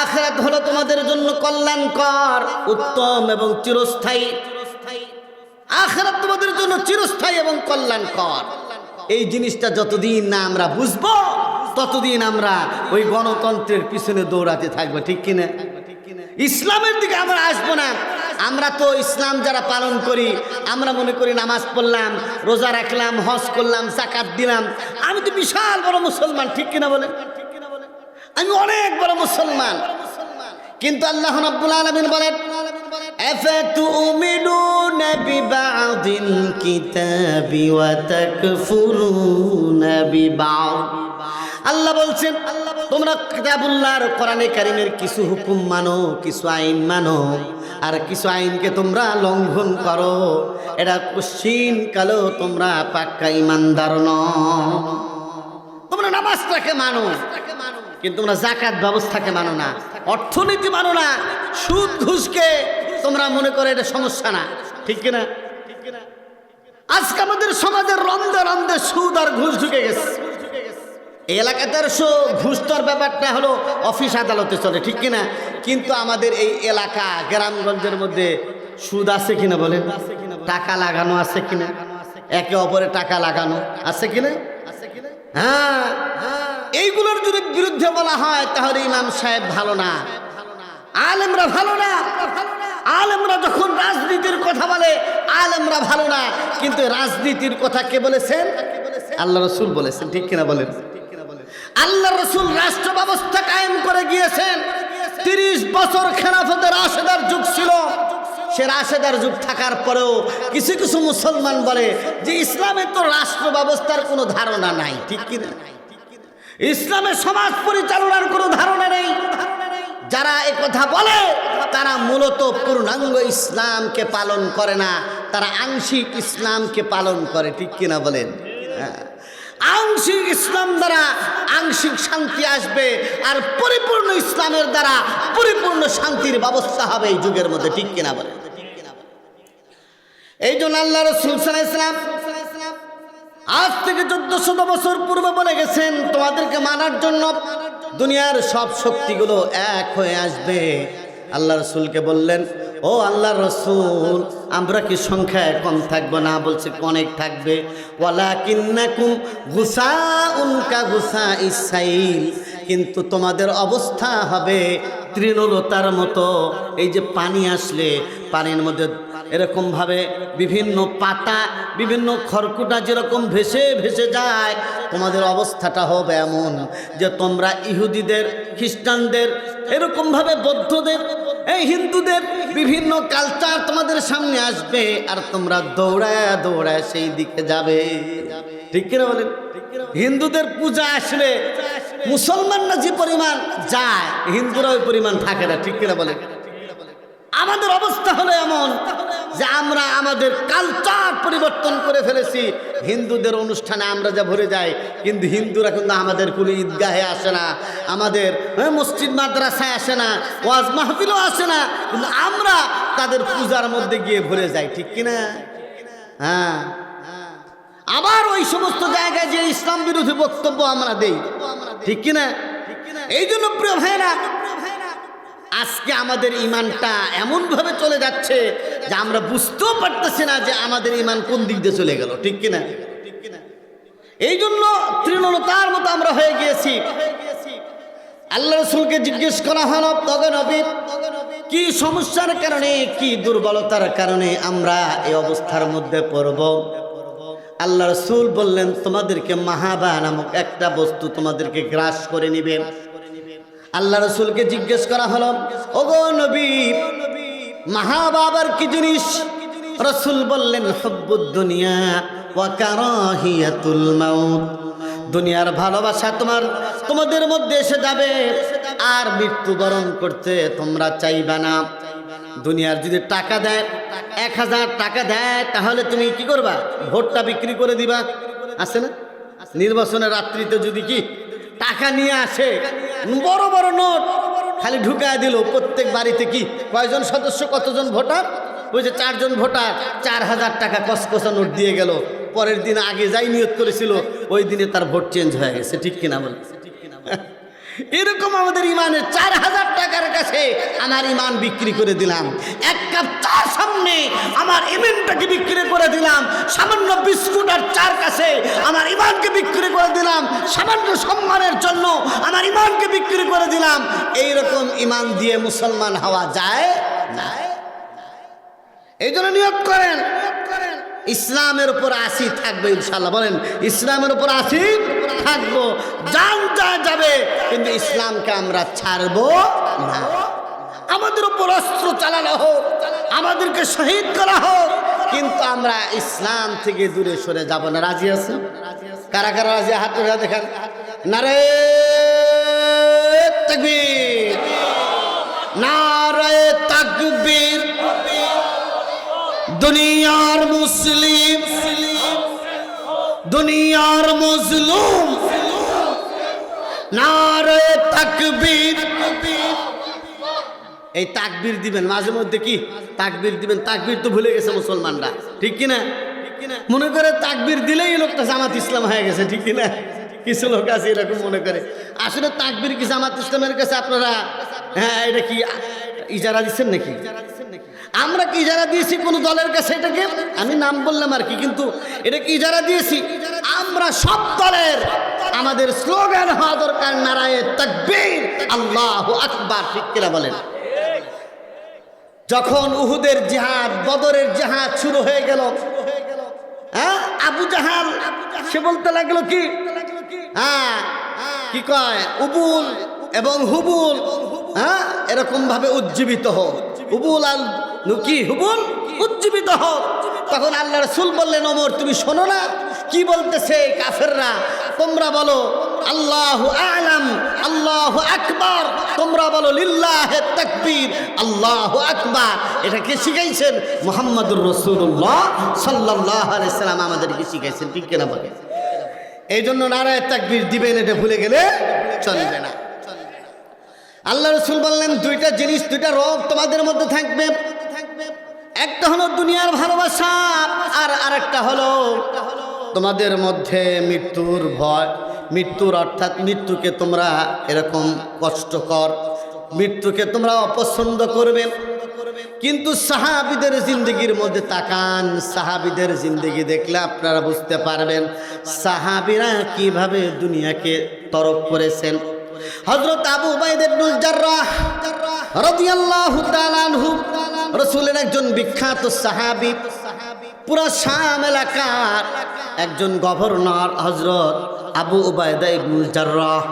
আখিরাত হলো তোমাদের জন্য কল্যাণকর, উত্তম এবং চিরস্থায়ী। আখিরাত তোমাদের জন্য চিরস্থায়ী এবং কল্যাণকর। এই জিনিসটা যতদিন না আমরা বুঝবো, ততদিন আমরা ওই গণতন্ত্রের পিছনে দৌড়াতে থাকবো, ঠিক কিনা? ইসলামের দিকে আমরা আসবো না। আমরা তো ইসলাম যারা পালন করি, আমরা মনে করি নামাজ পড়লাম, রোজা রাখলাম, হজ করলাম, যাকাত দিলাম, আমি তো বিশাল বড় মুসলমান, ঠিক কিনা বলে? আমি অনেক বড় মুসলমান। কিন্তু আল্লাহ রাব্বুল আলামিন বলেন, আফাতুমিনুনা বিবাদিল কিতাবি ওয়া তাকফুরুনা বিবাদ। আল্লাহ বলছেন, তোমরা কিতাবুল্লাহর কোরআনে কারীমের কিছু হুকুম মানো, কিছু আইন মানো, আর কিছু আইনকে তোমরা লঙ্ঘন করো। এটা কুশ্চিন কালো তোমরা পাক্কা ঈমানদার নও। তোমরা নামাজটাকে মানো, কিন্তু তোমরা যাকাত ব্যবস্থাকে মানো না, অর্থনীতি মানো না, সুদ ঘুষকে তোমরা মনে করো এটা সমস্যা না, ঠিক কিনা? আজকে আমাদের সমাজের রন্ধে রন্ধে সুদ আর ঘুষ ঢুকে গেছে। এই এলাকাতে ঘুষতর ব্যাপারটা হলো অফিস আদালতে চলে, ঠিক কিনা? কিন্তু আমাদের এই এলাকা গ্রামগঞ্জের মধ্যে সুদ আছে কিনা বলেন? টাকা লাগানো আছে কিনা? একে অপরে টাকা লাগানো আছে কিনা? হ্যাঁ, এইগুলোর যদি বিরুদ্ধে বলা হয়, তাহলে ইমাম সাহেব ভালো না, আলেমরা ভালো না। আলেমরা যখন রাজনীতির কথা বলে, আলেমরা ভালো না। কিন্তু রাজনীতির কথা কে বলেছেন? আল্লাহ রাসূল বলেছেন, ঠিক কিনা বলেন? আল্লাহ রাসূল রাষ্ট্র ব্যবস্থা কায়েম করে গিয়েছেন। 30 বছর খেলাফতের রাশেদার যুগ ছিল। সে রাশেদার যুগ থাকার পরেও কিছু কিছু মুসলমান বলে যে ইসলামের তো রাষ্ট্র ব্যবস্থার কোনো ধারণা নাই, ঠিক কিনা? ইসলামের সমাজ পরিচালনার কোনো ধারণা নেই। যারা এ কথা বলে, তারা মূলত পূর্ণাঙ্গ ইসলামকে পালন করে না, তারা আংশিক ইসলামকে পালন করে, ঠিক কিনা বলেন? আংশিক ইসলাম দ্বারা আংশিক শান্তি আসবে, আর পরিপূর্ণ ইসলামের দ্বারা পরিপূর্ণ শান্তির ব্যবস্থা হবে এই যুগের মধ্যে, ঠিক কিনা বলেন? এই জন্য আল্লাহ রাসূল সাল্লাল্লাহু আলাইহি ওয়াসাল্লাম আজ থেকে 1400 বছর পূর্বে বলে গেছেন, তোমাদেরকে মানার জন্য দুনিয়ার সব শক্তিগুলো এক হয়ে আসবে। আল্লাহ রাসূলকে বললেন, ও আল্লাহ রাসূল, আমরা কি সংখ্যায় কম থাকবো? না, বলছে অনেক থাকবে। ওয়ালাকিন্নাকুম গুসাউন কা গুসাইস সাইল, কিন্তু তোমাদের অবস্থা হবে তৃণলতার মতো। এই যে পানি আসলে পানির মধ্যে এরকমভাবে বিভিন্ন পাতা, বিভিন্ন খড়কুটা যেরকম ভেসে ভেসে যায়, তোমাদের অবস্থাটা হবে এমন যে তোমরা ইহুদিদের, খ্রিস্টানদের, এরকমভাবে বৌদ্ধদের, এই হিন্দুদের বিভিন্ন কালচার তোমাদের সামনে আসবে, আর তোমরা দৌড়ায় দৌড়ায় সেই দিকে যাবে, ঠিক কিনা বলেন? হিন্দুদের পূজা আসলে মুসলমানরা যে পরিমাণ যায়, হিন্দুরা ওই পরিমাণ থাকে না, ঠিক কিনা বলেন? আমাদের অবস্থা হলো এমন যে আমরা আমাদের কালচার পরিবর্তন করে ফেলেছি। হিন্দুদের অনুষ্ঠানে আমরা যা ভরে যাই, কিন্তু হিন্দুরা কিন্তু আমাদের কোনো ঈদগাহে আসে না, আমাদের মসজিদ মাদ্রাসায় আসে না, ওয়াজ মাহফিলও আসে না, কিন্তু আমরা তাদের পূজার মধ্যে গিয়ে ভরে যাই, ঠিক কিনা? হ্যাঁ, আবার ওই সমস্ত জায়গায় যে ইসলাম বিরোধী বক্তব্য আমরা দেই, ঠিক কিনা? এই জন্য প্রিয় ভাইরা, আজকে আমাদের ঈমানটা এমনভাবে চলে যাচ্ছে যে আমরা বুঝতেও পারতেছি না যে আমাদের ঈমান কোন দিক দিয়ে চলে গেল, ঠিক কিনা? এই জন্য তৃণলতার মতো আমরা হয়ে গিয়েছি। আল্লাহ রাসূলকে জিজ্ঞেস করা হলো, তবে নবী, কি সমস্যার কারণে, কি দুর্বলতার কারণে আমরা এই অবস্থার মধ্যে পড়ব? আল্লাহ রাসূল বললেন, তোমাদেরকে মাহাবা নামক একটা বস্তু তোমাদেরকে গ্রাস করে নিবে। আল্লাহ রাসূলকে জিজ্ঞেস করা হলো, ওগো নবী, মাহাবা আবার কি জিনিস? রাসূল বললেন, হুব্বুদ দুনিয়া ওয়া কারাহিয়াতুল মাউত। দুনিয়ার ভালোবাসা তোমাদের মধ্যে এসে যাবে, আর মৃত্যুবরণ করতে তোমরা চাইবে না। দুনিয়ার যদি টাকা দেয়, 1000 টাকা দেয়, তাহলে তুমি কি করবা? ভোটটা বিক্রি করে দিবা। আছে না? নির্বাচনের রাত্রিতে যদি কি টাকা নিয়ে আসে, বড় বড় নোট খালি ঢুকায় দিল, প্রত্যেক বাড়িতে কি কয়জন সদস্য, কতজন ভোটার, ওই যে 4 জন ভোটার, 4000 টাকা কসকসা নোট দিয়ে গেল। পরের দিন আগে যাই নিয়ত করেছিল, ওই দিনে তার ভোট চেঞ্জ হয়ে গেছে। ঠিক কিনা বলে? এরকম আমাদের ইমানের 4000 টাকার কাছে আমার ইমান বিক্রি করে দিলাম। 1 কাপ চা সামনে আমার ইমানটাকে বিক্রি করে দিলাম। সামান্য বিস্কুট আর চার কাছে আমার ইমানকে বিক্রি করে দিলাম। সামান্য সম্মানের জন্য আমার ইমানকে বিক্রি করে দিলাম। এইরকম ইমান দিয়ে মুসলমান হওয়া যায় না। এই জন্য নিয়ত করেন ইসলামের উপর আসি থাকবে ইনশাআল্লাহ। বলেন ইসলামের উপর আসি থাকবো, জান যা যাবে, কিন্তু ইসলামকে আমরা ছাড়বো না। আমাদের উপর অস্ত্র চালানো হোক, আমাদেরকে শহীদ করা হোক, কিন্তু আমরা ইসলাম থেকে দূরে সরে যাব না। রাজি আছে? কারা কারা রাজি? হাত উঠে দেখেন। নারে তাকবীর, নারে তাকবীর। দুনিয়ার মুসলিম, দুনিয়ার মজলুম, নারে তাকবীর। এই তাকবীর দিবেন মাঝে মধ্যে, কি তাকবীর দিবেন? তাকবীর তো ভুলে গেছে মুসলমানরা, ঠিক কিনা? মনে করে তাকবীর দিলেই লোকটা জামাত ইসলাম হয়ে গেছে, ঠিক কিনা? কিছু লোক আছে এরকম মনে করে। আসলে তাকবীর কি জামাত ইসলামের কাছে আপনারা, হ্যাঁ, এটা কি ইজারা দিচ্ছেন নাকি? আমরা কি ইজারা দিয়েছি কোন দলের কাছে? এটাকে আমি নাম বললাম আর কি, কিন্তু এটা কি ইজারা দিয়েছি? আমরা সব দলের আমাদের স্লোগান হওয়া দরকার নারায়ে তাকবীর, আল্লাহু আকবার। ঠিক কিনা বলেন? যখন উহুদের জিহাদ, বদরের জিহাদ শুরু হয়ে গেল, হ্যাঁ, আবু জাহাল সে বলতে লাগলো কি, হ্যাঁ, কি কয়, উবুল এবং হুবুল, হ্যাঁ, এরকম ভাবে উজ্জীবিত হোক। হুবুল আর কি হুবুল উজ্জীবিত হোক। তখন আল্লাহ রাসূল বললেন, ওমর তুমি শোনো না কি বলতেছে কাফেররা? তোমরা বলো আল্লাহু আ'লাম, আল্লাহু আকবার। তোমরা বলো লিল্লাহি তাকবীর, আল্লাহু আকবার। এটা কে শিখাইছেন? মুহাম্মদুর রাসূলুল্লাহ সাল্লাল্লাহু আলাইহি সাল্লাম আমাদেরকে শিখাইছেন। ঠিক কিনা বলে? এই জন্য নারায়ে তাকবীর দিবেন, এটা ভুলে গেলে চলবে না। আল্লাহ রাসূল বললেন, দুইটা জিনিস, দুইটা রোগ তোমাদের মধ্যে থাকবে। একটা হলো দুনিয়ার ভালোবাসা, আর আরেকটা হলো তোমাদের মধ্যে মৃত্যুর ভয়। মৃত্যুর অর্থাৎ মৃত্যুকে তোমরা এরকম কষ্টকর, মৃত্যুকে তোমরা অপছন্দ করবে। কিন্তু সাহাবীদের জিন্দেগির মধ্যে তাকান, সাহাবীদের জিন্দেগি দেখলে আপনারা বুঝতে পারবেন সাহাবীরা কিভাবে দুনিয়াকে তরক করেছেন। হযরত আবু উবাইদা ইবনুল জাররাহ রাদিয়াল্লাহু তাআলা আনহু রাসূলের একজন বিখ্যাত সাহাবী, পুরা শাম এলাকার একজন গভর্নর হযরত আবু উবাইদা ইবনুল জাররাহ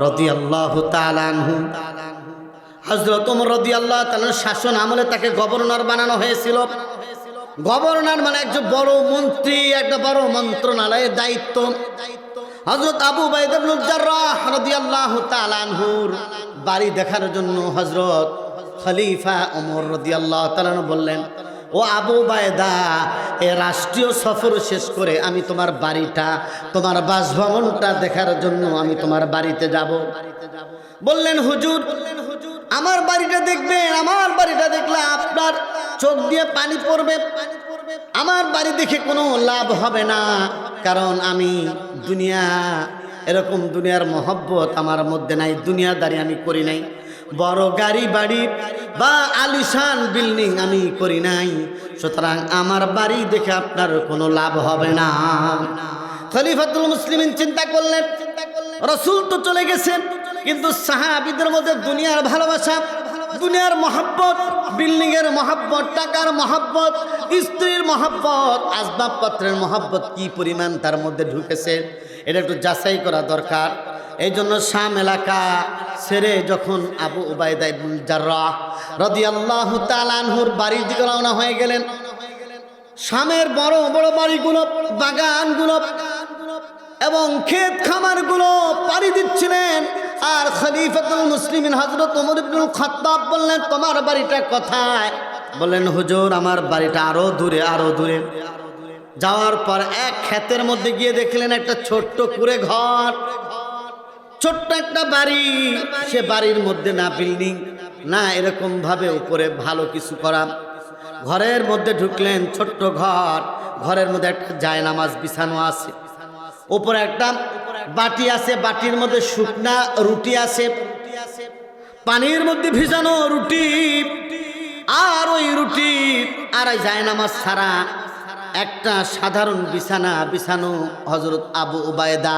রাদিয়াল্লাহু তাআলা আনহু। হযরত ওমর রাদিয়াল্লাহু তাআলা শাসন আমলে তাকে গভর্নর বানানো হয়েছিল। গভর্নর মানে একজন বড় মন্ত্রী, একটা বড় মন্ত্রণালয়ের দায়িত্ব। হযরত আবু উবাইদা ইবনুল জাররাহ রাদিয়াল্লাহু তাআলা আনহুর বাড়ি দেখার জন্য হযরত খলিফা ওমর রাদিয়াল্লাহু তাআলা বললেন, ও আবু উবাইদা, এ রাষ্ট্রীয় সফর শেষ করে আমি তোমার বাড়িটা, তোমার বাসভবনটা দেখার জন্য আমি তোমার বাড়িতে যাব। বললেন, হুজুর আমার বাড়িটা দেখবেন, আমার বাড়িটা দেখলে আপনার চোখ দিয়ে পানি পড়বে। আমার বাড়ি দেখে কোনো লাভ হবে না, কারণ আমি দুনিয়া, এরকম দুনিয়ার মহব্বত আমার মধ্যে নাই, দুনিয়াদারি আমি করি নাই, বড় গাড়ি বাড়ি বা আলিশান বিল্ডিং আমি করি নাই, সুতরাং আমার বাড়ি দেখে আপনার কোনো লাভ হবে না। খলিফাতুল মুসলিমিন চিন্তা করলেন, রাসূল তো চলে গেছেন, কিন্তু সাহাবীদের মধ্যে দুনিয়ার ভালোবাসা, দুনিয়ার মহব্বত, বিল্ডিং এর মহব্বত, টাকার মহব্বত, স্ত্রীর মহব্বত, আসবাবপত্রের মহব্বত কি পরিমাণ তার মধ্যে ঢুকেছে, এটা একটু যাচাই করা দরকার। এই জন্য শাম এলাকা ছেড়ে যখন আবু উবাইদা ইবনুল জাররাহ রাদিয়াল্লাহু তাআলা আনহুর বাড়ির দিকে রওনা হয়ে গেলেন, শামের বড় বড় বাড়িগুলো, বাগানগুলো, এবং ক্ষেত খামারগুলো পাড়ি দিচ্ছিলেন। আর খলিফাতুল মুসলিমিন হযরত ওমর ইবনুল খাত্তাব বললেন, তোমার বাড়িটা কোথায়? বললেন, হুজুর আমার বাড়িটা আরো দূরে, আরো দূরে। যাওয়ার পর এক ক্ষেতের মধ্যে গিয়ে দেখলেন একটা ছোট্ট কুঁড়ে ঘর, ছোট্ট একটা বাড়ি। সে বাড়ির মধ্যে না বিল্ডিং, না এরকম ভাবে উপরে ভালো কিছু করা। ঘরের মধ্যে ঢুকলেন, ছোট্ট ঘর, ঘরের মধ্যে একটা জায়নামাজ বিছানো আছে, উপরে একটা বাটি আছে, বাটির মধ্যে শুকনা রুটি আছে, পানির মধ্যে ভিজানো রুটি। আর ওই রুটি আর ওই জায়নামাজ ছাড়া একটা সাধারণ বিছানা বিছানো হযরত আবু উবায়দা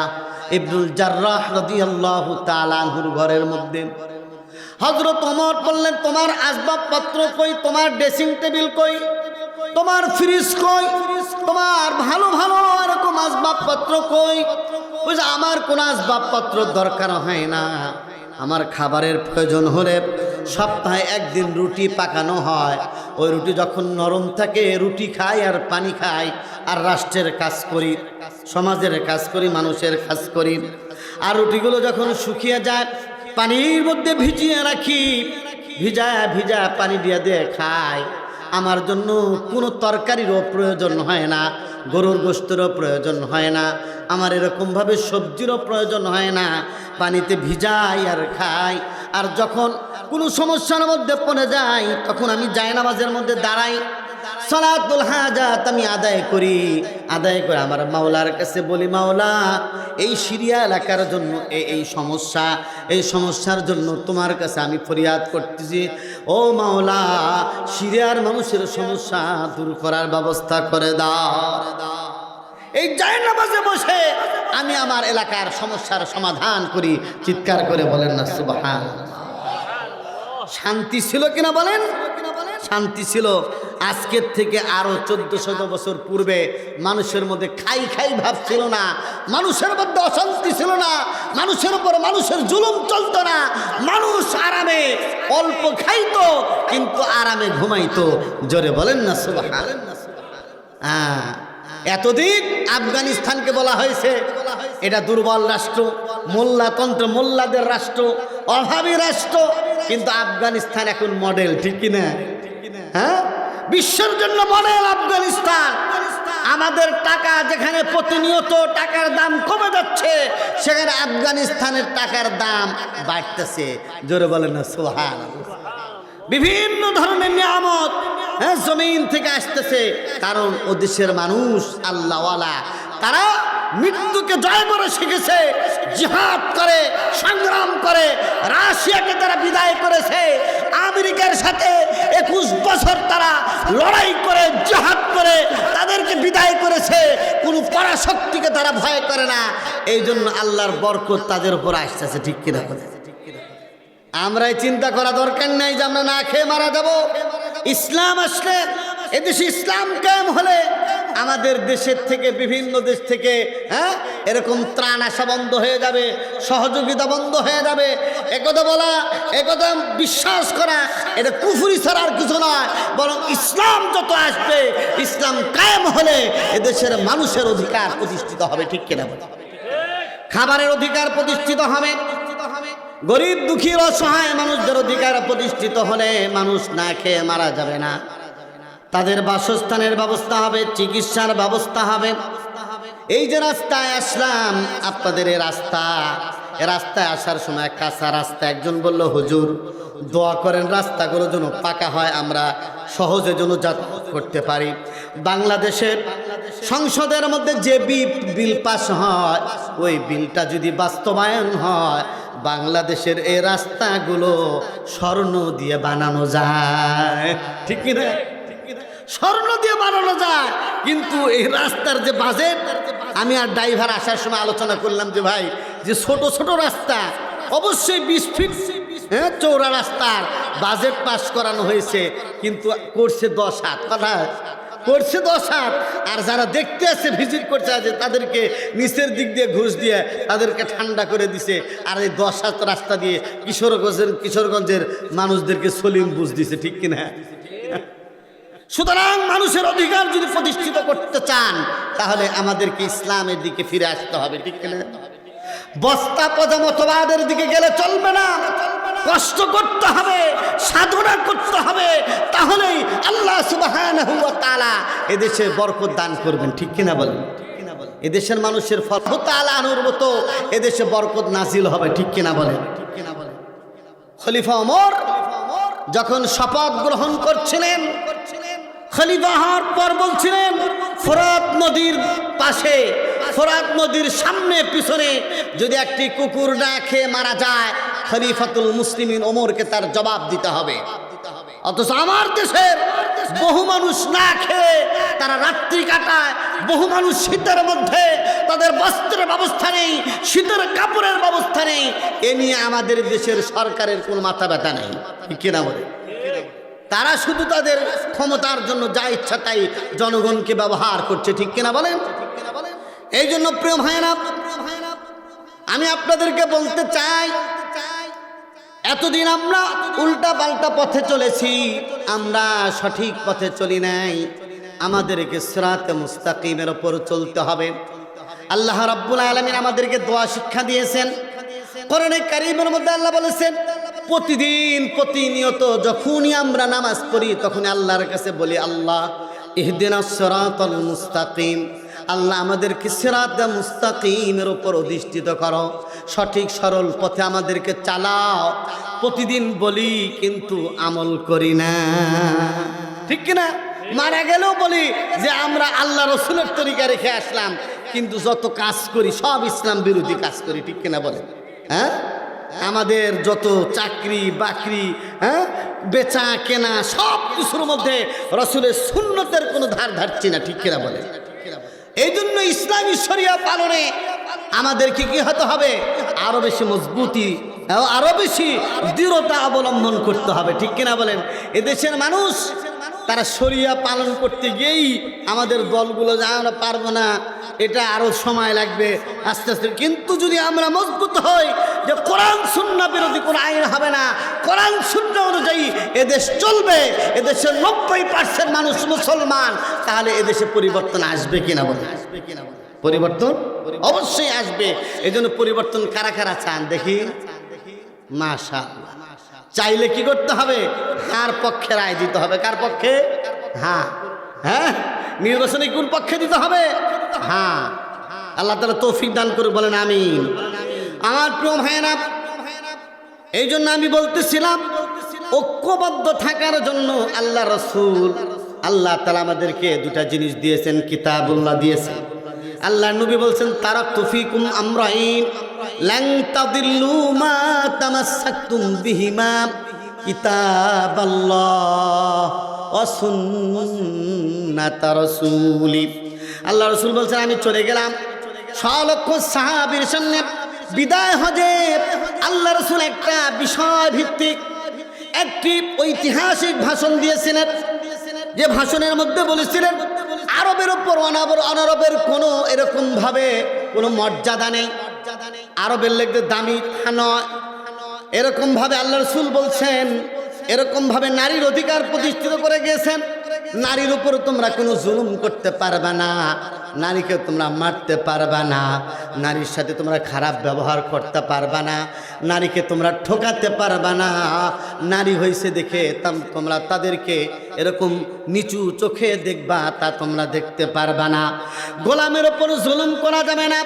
ইবনুল জাররাহ রাদিয়াল্লাহু তাআলা আনহুর ঘরের মধ্যে। হযরত ওমর বললেন, তোমার আসবাবপত্র কই? তোমার ড্রেসিং টেবিল কই? তোমার ফ্রিজ কই? তোমার ভালো ভালো এরকম আসবাবপত্র কই? বুঝা, আমার কোন আসবাবপত্র দরকার হয় না। আমার খাবারের প্রয়োজন হলে সপ্তাহে একদিন রুটি পাকানো হয়। ওই রুটি যখন নরম থাকে, রুটি খাই আর পানি খাই, আর রাষ্ট্রের কাজ করি, সমাজের কাজ করি, মানুষের কাজ করি। আর রুটিগুলো যখন শুকিয়ে যায়, পানির মধ্যে ভিজিয়ে রাখি, ভিজা ভিজা পানি দিয়ে দিয়ে খাই। আমার জন্য কোনো তরকারিরও প্রয়োজন হয় না, গরুর গোশতেরও প্রয়োজন হয় না, আমার এরকমভাবে সবজিরও প্রয়োজন হয় না। পানিতে ভিজাই আর খাই। আর যখন কোনো সমস্যার মধ্যে পড়ে যাই, তখন আমি জায়নামাজের মধ্যে দাঁড়াই, সালাতুল হাজাত আমি আদায় করি। আদায় করে আমার মাওলার কাছে বলি, মাওলা এই সিরিয়া এলাকার জন্য এই সমস্যা, এই সমস্যার জন্য তোমার কাছে আমি ফরিয়াদ করতেছি। ও মাওলা, সিরিয়ার মানুষের সমস্যা দূর করার ব্যবস্থা করে দাও। এই জায়নামাজে বসে আমি আমার এলাকার সমস্যার সমাধান করি। চিৎকার করে বলেন না সুবহানাল্লাহ। শান্তি ছিল কিনা বলেন? শান্তি ছিল। আজকের থেকে আরো 1400 বছর পূর্বে মানুষের মধ্যে খাই খাই ভাব ছিল না, মানুষের মধ্যে অশান্তি ছিল না, মানুষের উপর মানুষের জুলুম চলতো না। মানুষ আরামে অল্প খাইতো কিন্তু আরামে ঘুমাইতো। জোরে বলেন না সুবহানাল্লাহ। এতদিন আফগানিস্তানকে বলা হয়েছে এটা দুর্বল রাষ্ট্র, মোল্লাতন্ত্র, মোল্লাদের রাষ্ট্র, অভাবী রাষ্ট্র। কিন্তু আফগানিস্তান এখন মডেল, ঠিক কিনা? হ্যাঁ, বিশ্বের জন্য মডেল আফগানিস্তান। আমাদের টাকা যেখানে প্রতিনিয়ত টাকার দাম কমে যাচ্ছে, সেখানে আফগানিস্তানের টাকার দাম বাড়তেছে। জোরে বলেন না সুবহানাল্লাহ। বিভিন্ন ধরনের নিয়ামত জমিন থেকে আসতেছে, কারণ ও দেশের মানুষ আল্লাহওয়ালা। তারা মৃত্যুকে জয় করে শিখেছে, জিহাদ করে, সংগ্রাম করে। রাশিয়াকে তারা বিদায় করেছে, আমেরিকার সাথে 21 বছর তারা লড়াই করে, জিহাদ করে তাদেরকে বিদায় করেছে। কোনো পরাশক্তিকে তারা ভয় করে না। এই জন্য আল্লাহর বরকত তাদের উপর আসতেছে, ঠিক কিনা? আমরাই চিন্তা করা দরকার নাই যে আমরা না খেয়ে মারা যাব। ইসলাম আসলে, এদেশে ইসলাম কায়েম হলে আমাদের দেশের থেকে, বিভিন্ন দেশ থেকে এরকম ত্রাণ আসা বন্ধ হয়ে যাবে, সহযোগিতা বন্ধ হয়ে যাবে। একথা বলা, একথা বিশ্বাস করা, এটা কুফরি ছাড়া আর কিছু নয়। বরং ইসলাম যত আসবে, ইসলাম কায়েম হলে এদেশের মানুষের অধিকার প্রতিষ্ঠিত হবে, ঠিক কিনা? খাবারের অধিকার প্রতিষ্ঠিত হবে, গরিব দুঃখী অসহায় মানুষদের অধিকার প্রতিষ্ঠিত হলে মানুষ না খেয়ে মারা যাবে না। তাদের বাসস্থানের ব্যবস্থা হবে, চিকিৎসার ব্যবস্থা হবে। এই যে রাস্তায় আসলাম, আপনাদের এই রাস্তায় আসার সময় কাঁচা রাস্তা। একজন বলল, হুজুর দোয়া করেন রাস্তাগুলো যেন পাকা হয়, আমরা সহজে যেন যাতায়াত করতে পারি। বাংলাদেশের সংসদের মধ্যে যে বিল পাস হয়, ওই বিলটা যদি বাস্তবায়ন হয়, বাংলাদেশের এই রাস্তাগুলো স্বর্ণ দিয়ে বানানো যায়, ঠিক কিনা? স্বর্ণ দিয়ে বানানো যায়। কিন্তু এই রাস্তার যে বাজেট, আমি আর ড্রাইভার আসার সময় আলোচনা করলাম যে ভাই, যে ছোট ছোট রাস্তা, অবশ্যই 20 ফিট চৌড়া রাস্তার বাজেট পাস করানো হয়েছে, কিন্তু করছে 10 হাত। কথা করছে 10 হাত। আর যারা দেখতে আসছে, ভিজিট করছে, আছে তাদেরকে নিচের দিক দিয়ে ঘুষ দিয়ে তাদেরকে ঠান্ডা করে দিছে। আর এই 10 হাত রাস্তা দিয়ে কিশোরগঞ্জের মানুষদেরকে সলিম বুঝ দিছে, ঠিক কিনা? সুতরাং মানুষের অধিকার যদি প্রতিষ্ঠিত করতে চান তাহলে আমাদেরকে ইসলামের দিকে ফিরে আসতে হবে, ঠিক না? বস্তা পদামতবাদের দিকে গেলে চলবে না, কষ্ট করতে হবে, সাধনা করতে হবে, তাহলেই আল্লাহ সুবহানাহু ওয়া তাআলা এদেশে বরকত দান করবেন, ঠিক কিনা বলেন? এদেশের মানুষের ফল তাআলার মতো এদেশে বরকত নাজিল হবে, ঠিক কিনা বলেন? খলিফা ওমর যখন শপথ গ্রহণ করছিলেন, খলিফা হওয়ার পর বলছিলেন ফোরাত নদীর পাশে, ফোরাত নদীর সামনে পিছনে যদি একটি কুকুর না খেয়ে মারা যায়, খলিফাতুল মুসলিমিন ওমরকে তার জবাব দিতে হবে। অথচ আমার দেশের বহু মানুষ না খেয়ে তারা রাত্রি কাটায়, বহু মানুষ শীতের মধ্যে, তাদের বস্ত্রের ব্যবস্থা নেই, শীতের কাপড়ের ব্যবস্থা নেই, এ নিয়ে আমাদের দেশের সরকারের কোনো মাথা ব্যথা নেই, ঠিক কিনা বলে? তারা শুধু তাদের ক্ষমতার জন্য যা ইচ্ছা তাই জনগণকে ব্যবহার করছে, ঠিক কিনা বলেন? এই জন্য প্রিয় ভাইরা, আমি আপনাদেরকে বলতে চাই, এতদিন আমরা উল্টা পাল্টা পথে চলেছি, আমরা সঠিক পথে চলি নাই। আমাদেরকে সিরাতে মুস্তাকিমের উপর চলতে হবে। আল্লাহ রাব্বুল আলামিন আমাদেরকে দোয়া শিক্ষা দিয়েছেন। কোরআনে কারীমের মধ্যে আল্লাহ বলেছেন, প্রতিনিয়ত যখনই আমরা নামাজ পড়ি তখনই আল্লাহর কাছে বলি, আল্লাহ ইহদিনাস সিরাতাল মুস্তাকিম, আল্লাহ আমাদেরকে সিরাতে মুস্তাকিমের উপর অধিষ্ঠিত করো, সঠিক সরল পথে আমাদেরকে চালাও। প্রতিদিন বলি কিন্তু আমল করি না, ঠিক কিনা? মারা গেলেও বলি যে আমরা আল্লাহ রসুলের তরিকা রেখে আসলাম, কিন্তু যত কাজ করি সব ইসলাম বিরোধী কাজ করি, ঠিক কিনা বলেন? হ্যাঁ, আমাদের যত চাকরি বাকরি, হ্যাঁ, বেচা কেনা, সব কিছুর মধ্যে রসুলের সুন্নতের কোনো ধার ধারছি না, ঠিক কিনা বলেন? এই জন্য ইসলামী শরিয়া পালনে আমাদেরকে কি হতে হবে? আরো বেশি মজবুতি, আরো বেশি দৃঢ়তা অবলম্বন করতে হবে, ঠিক কিনা বলেন? এদেশের মানুষ তারা শরিয়া পালন করতে গিয়েই আমাদের দলগুলো যে আমরা পারবো না, এটা আরো সময় লাগবে, আস্তে আস্তে। কিন্তু যদি আমরা মজবুত হই যে কোরআন সুন্নাহ বিরোধী কোনো আইন হবে না, কোরআন সুন্নাহ অনুযায়ী এদেশ চলবে, এদেশের 90% মানুষ মুসলমান, তাহলে এদেশে পরিবর্তন আসবে কিনা বলে? পরিবর্তন অবশ্যই আসবে। এই জন্য পরিবর্তন কারা কারা চান দেখি? মাশাআল্লাহ। চাইলে কি করতে হবে? কার পক্ষে রায় দিতে হবে? কার পক্ষে? হ্যাঁ হ্যাঁ, নির্বাচনে কোন পক্ষে দিতে হবে? হ্যাঁ, আল্লাহ তাআলা তৌফিক দান করে, বলেন আমিন। আমার প্রিয় ভাইয়েরা, এই জন্য আমি বলতেছিলাম ঐক্যবদ্ধ থাকার জন্য আল্লাহ রসুল, আল্লাহ তাআলা আমাদেরকে দুটা জিনিস দিয়েছেন, কিতাবুল্লাহ দিয়েছেন। আল্লাহ নবী বলছেন, তারাকতু ফীকুম আমরাইন লান তাদিল্লু মা তামাসসাকতুম বিহিমা, কিতাবাল্লাহ ওয়া সুন্নাত রাসূলি। আল্লাহ রাসূল বলছেন, আমি চলে গেলাম লক্ষ সাহাবীর সামনে বিদায় হজে। আল্লাহ রাসূল একটা বিষয় ভিত্তিক একটি ঐতিহাসিক ভাষণ দিয়েছিলেন, যে ভাষণের মধ্যে বলেছিলেন আরবের উপর অনারবের কোনো এরকম ভাবে কোনো মর্যাদা নেই, আরবের লেগে দামি নয়, এরকম ভাবে আল্লাহ রাসূল বলছেন, এরকম ভাবে নারীর অধিকার প্রতিষ্ঠিত করে গিয়েছেন। নারীর উপর তোমরা কোনো জুলুম করতে পারবে না, নারীকে তোমরা মারতে পারবে না, নারীর সাথে তোমরা খারাপ ব্যবহার করতে পারবে না, নারীকে তোমরা ঠকাতে পারবে না। নারী হয়েছে দেখে তোমরা তাদেরকে এরকম নিচু চোখে দেখবা, তা তোমরা দেখতে পারবে না। গোলামের ওপর জুলুম করা যাবে না।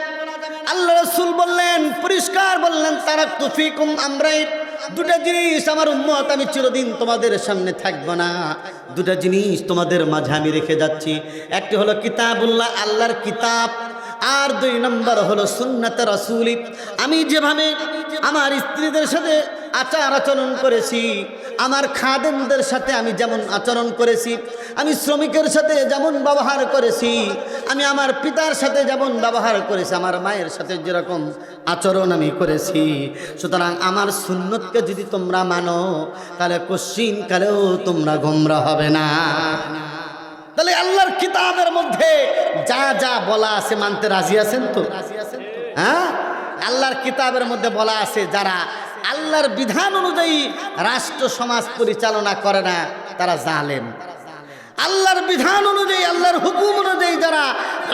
আল্লাহ রাসূল বললেন, পরিষ্কার বললেন, তারাকতু ফীকুম আমরাইন, দুটা জিনিস আমার উম্মত আমি চিরদিন তোমাদের সামনে থাকবো না, দুটা জিনিস তোমাদের মাঝে আমি রেখে যাচ্ছি। একটি হলো কিতাবুল্লাহ, আল্লাহর কিতাব, আর 2 নম্বর হলো সুন্নাতে রাসূলি। আমি যেভাবে আমার স্ত্রীদের সাথে আচরণ করেছি, আমার খাদেমদের সাথে আমি যেমন আচরণ করেছি, আমি শ্রমিকের সাথে যেমন ব্যবহার করেছি, আমি আমার পিতার সাথে যেমন ব্যবহার করেছি, আমার মায়ের সাথে যেরকম আচরণ আমি করেছি, সুতরাং আমার সুন্নতকে যদি তোমরা মানো তাহলে কশিন কালেও তোমরা গোমরা হবে না। তাহলে আল্লাহর কিতাবের মধ্যে যা যা বলা আছে মানতে রাজি আছেন তো? হ্যাঁ, আল্লাহর কিতাবের মধ্যে বলা আছে যারা আল্লাহর বিধান অনুযায়ী রাষ্ট্র সমাজ পরিচালনা করে না তারা জালেম। আল্লাহর বিধান অনুযায়ী, আল্লাহর হুকুম অনুযায়ী যারা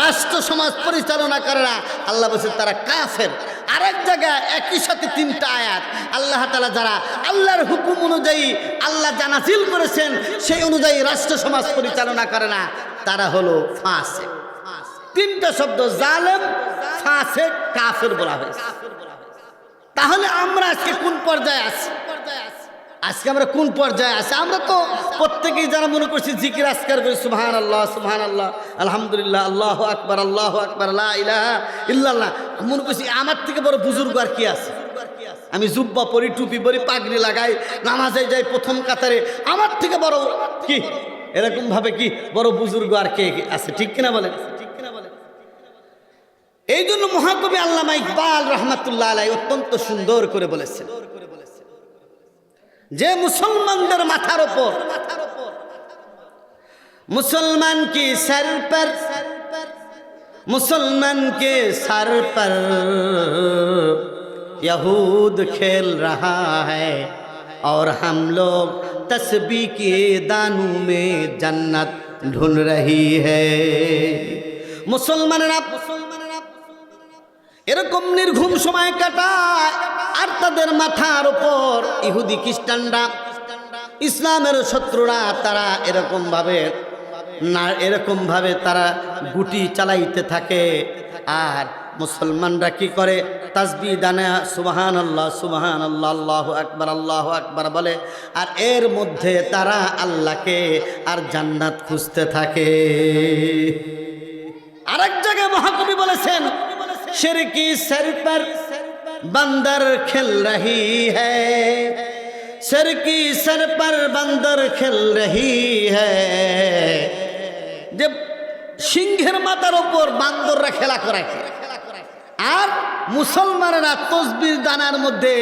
রাষ্ট্র সমাজ পরিচালনা করে না, আল্লাহ বলছেন তারা কাফের। আরেক জায়গায় একই সাথে 3টা আয়াত, আল্লাহ তাআলা যারা আল্লাহর হুকুম অনুযায়ী আল্লাহ যা নাযিল করেছেন সেই অনুযায়ী রাষ্ট্র সমাজ পরিচালনা করে না, তারা হলো ফাসিক। 3টা শব্দ, জালেম, ফাসিক, কাফের বলা হয়েছে। তাহলে আমরা আজকে কোন পর্যায়ে আছি? আজকে আমরা কোন পর্যায়ে আছি? আমরা তো প্রত্যেকেই যারা মনে করছি জিকির আজকার করি, সুবহানাল্লাহ সুবহানাল্লাহ, আলহামদুলিল্লাহ, আল্লাহু আকবার আল্লাহু আকবার, লা ইলাহা ইল্লাল্লাহ, মনে করছি আমার থেকে বড় বুজুর্গ আর কি আছে? আমি জুব্বা পরি, টুপি পরি, পাগড়ি লাগাই, নামাজে যাই প্রথম কাতারে, আমার থেকে বড় কি এরকম ভাবে কি বড় বুজুর্গ আর কে আছে? ঠিক কিনা বলেন? এই জন্য মহাকবি আল্লামা ইকবাল রহমাতুল্লাহ আলাইহি অত্যন্ত সুন্দর করে বলেছেন যে মুসলমানদের মাথার উপর, মুসলমান কি সর पर, मुसलमान के सर पर यहूद खेल रहा है और हम लोग तस्बीह के दानों में जन्नत ढूंढ रही है। মুসলমানেরা এরকম নির্ঘুম সময় কাটায়, আর তাদের মাথার উপর ইহুদি খ্রিস্টানরা, ইসলামের শত্রুরা, তারা এরকম ভাবে তারা গুটি চালাইতে থাকে। আর মুসলমানরা কি করে? তাসবিহ দানে সুবহানাল্লাহ সুবহানাল্লাহ, আল্লাহু আকবার বলে, আর এর মধ্যে তারা আল্লাহকে আর জান্নাত খুঁজতে থাকে। আরেক জায়গায় মহাকবি বলেছেন, शिरकी सर पर बंदर खिल रही है, सिरकी सर पर बंदर खिल रही है। जब সিংহের মাথার উপর বান্দররা খেলা করে, আর মুসলমানেরা তসবির দানার মধ্যে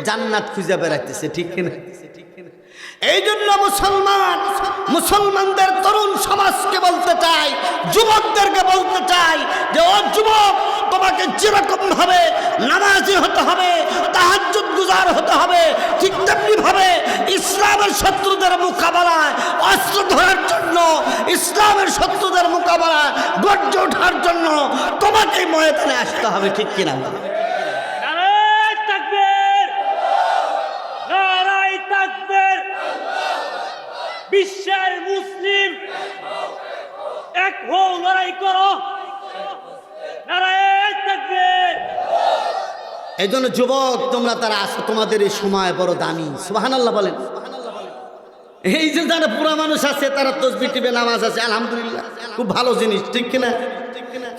জান্নাত খুঁজে বেড়াইতেছে। ঠিক কিনা? এই জন্য মুসলমানদের তরুণ সমাজকে বলতে চাই, যুবকদেরকে বলতে চাই যে ও যুবক, তোমাকে যেরকম ভাবে নামাজি হতে হবে, তাহাজ্জুদ গুজার হতে হবে, ঠিক তেমনি ভাবে ইসলামের শত্রুদের মোকাবেলায় অস্ত্র ধরার জন্য, ইসলামের শত্রুদের মোকাবেলায় গর্জে ওঠার জন্য তোমাকে ময়দানে আসতে হবে। ঠিক কিনা? বিশ্বের মুসলিম এক হও, লড়াই করো, নারায়ে তাকবীর। এই জন্য যুবক তোমরা তারা আসো, তোমাদের এই সময় বড় দামি। সুবহানাল্লাহ বলেন। এই যে যারা পুরা মানুষ আছে তারা তাসবিহ টিপে নামাজ আছে, আলহামদুলিল্লাহ, খুব ভালো জিনিস। ঠিক কিনা?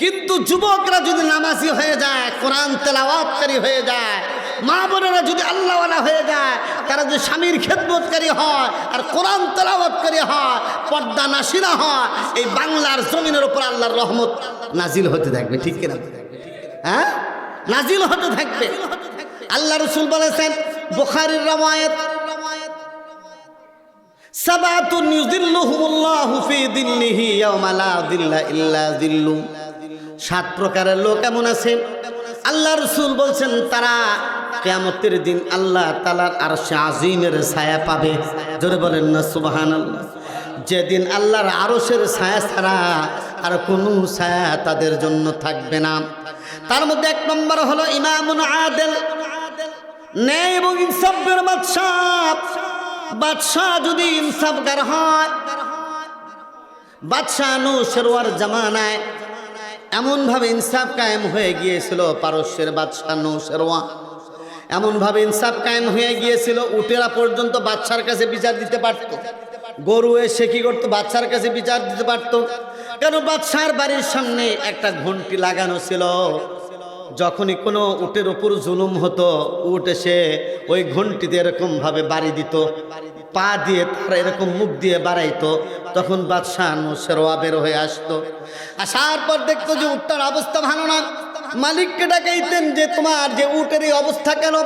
কিন্তু যুবকরা যদি নামাজি হয়ে যায়, কোরআন তেলাওয়াতকারী হয়ে যায়, মা বোনেরা যদি আল্লাহওয়ালা হয়ে যায়, তারা যদি স্বামীর খেদমতকারী হয় আর কোরআন তেলাওয়াতকারী হয়, পর্দা নাশিনা হয়, এই বাংলার জমিনের উপর আল্লাহর রহমত নাজিল হতে থাকবে। ঠিক কিনা? হ্যাঁ, নাজিল হতে থাকবে। আল্লাহ রাসূল বলেছেন, বুখারীর রওয়ায়াত, সাবাতুন ইউযিল্লুহুমুল্লাহু ফি যিল্লিহি ইয়াওমা লা যিল্লা ইল্লা যিল্লু। 7 প্রকারের লোক এমন আছে, আল্লাহ রাসূল বলছেন তারা কিয়ামতের দিন আল্লাহ তাআলার আরশে আজিমের ছায়া পাবে। জোরে বলেন না সুবহানাল্লাহ। যেদিন আল্লাহর আরশের ছায়া ছাড়া আর কোনো ছায়া তাদের জন্য থাকবে না। তার মধ্যে 1 নম্বর হলো ইমামুন আদিল, ন্যায় এবং ইনসাফের বাদশা। বাদশা যদি ইনসাফগার হয়, বাদশা নূশেরওয়ার জামানায় এমনভাবে ইনসাফ কায়েম হয়ে গিয়েছিল, পারস্যের বাদশা নূশেরওয়া এমনভাবে ইনসাফ কায়েম হয়ে গিয়েছিল, উটেরা পর্যন্ত বাদশার কাছে বিচার দিতে পারত। গরু এসে কি করতো? বাদশার কাছে বিচার দিতে পারত। কেন? বাদশার বাড়ির সামনে একটা ঘন্টি লাগানো ছিল। যখনই কোনো উটের উপর জুলুম হতো, উট এসে ওই ঘন্টিতে এরকম ভাবে বাড়ি দিত, পা দিয়ে তারা এরকম মুখ দিয়ে বাড়াইতো, তখন বাদশাহ নূশেরওয়া বের হয়ে আসতো। আসার পর দেখতো যে উটটার অবস্থা ভালো না, মালিককে ডাকাইতেন যে তোমার যে উটের এই অবস্থা কেন?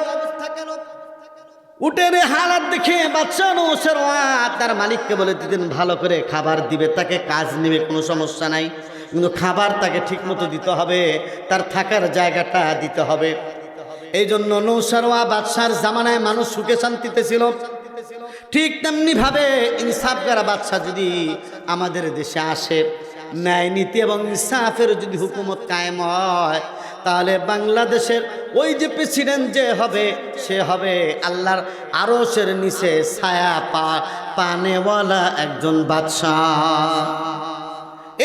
উটের হালাত দেখে বাদশাহ নূশেরওয়া তার মালিককে বলে দিতেন ভালো করে খাবার দিবে, তাকে কাজ নেবে, কোনো সমস্যা নাই, কিন্তু খাবার তাকে ঠিক মতো দিতে হবে, তার থাকার জায়গাটা দিতে হবে। এই জন্য নূশেরওয়া বাদশার জামানায় মানুষ সুখে শান্তিতে ছিল। ঠিক তেমনি ভাবে ইনসাফ করা বাদশা যদি আমাদের দেশে আসে, ন্যায় নীতি এবং ইনসাফের যদি হুকুমত কায়েম হয়, তাহলে বাংলাদেশের ওই যে প্রেসিডেন্ট যে হবে সে হবে আল্লাহর আরশের নিচে ছায়া পানেওয়ালা একজন বাদশাহ।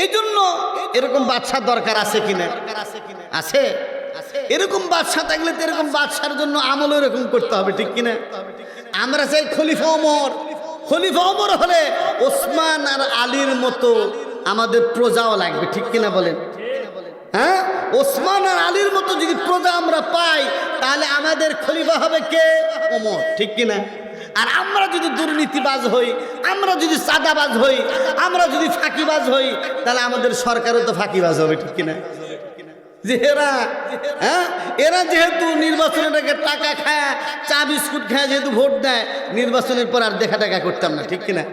এই জন্য এরকম বাদশা দরকার আছে কিনা? আছে। এরকম বাদশা থাকলে তো এরকম বাদশার জন্য আমল এরকম করতে হবে, ঠিক কিনা? আমরা চাই খলিফা ওমর। খলিফা ওমর হলে ওসমান আর আলীর মতো আমাদের প্রজাও লাগবে, ঠিক কিনা বলেন? হ্যাঁ, ওসমান আর আলীর মতো যদি প্রজা আমরা পাই তাহলে আমাদের খলিফা হবে কে? ওমর, ঠিক কিনা? আর আমরা যদি দুর্নীতিবাজ হই, আমরা যদি চাঁদাবাজ হই, আমরা যদি ফাঁকিবাজ হই, তাহলে আমাদের সরকারও তো ফাঁকিবাজ হবে, ঠিক কিনা? যে এরা যেহেতু নির্বাচনের টাকা খায়, চা বিস্কুট খায়, যেহেতু ভোট দেয়, নির্বাচনের পর আর দেখা টাকা করতাম না, ঠিক কিনা?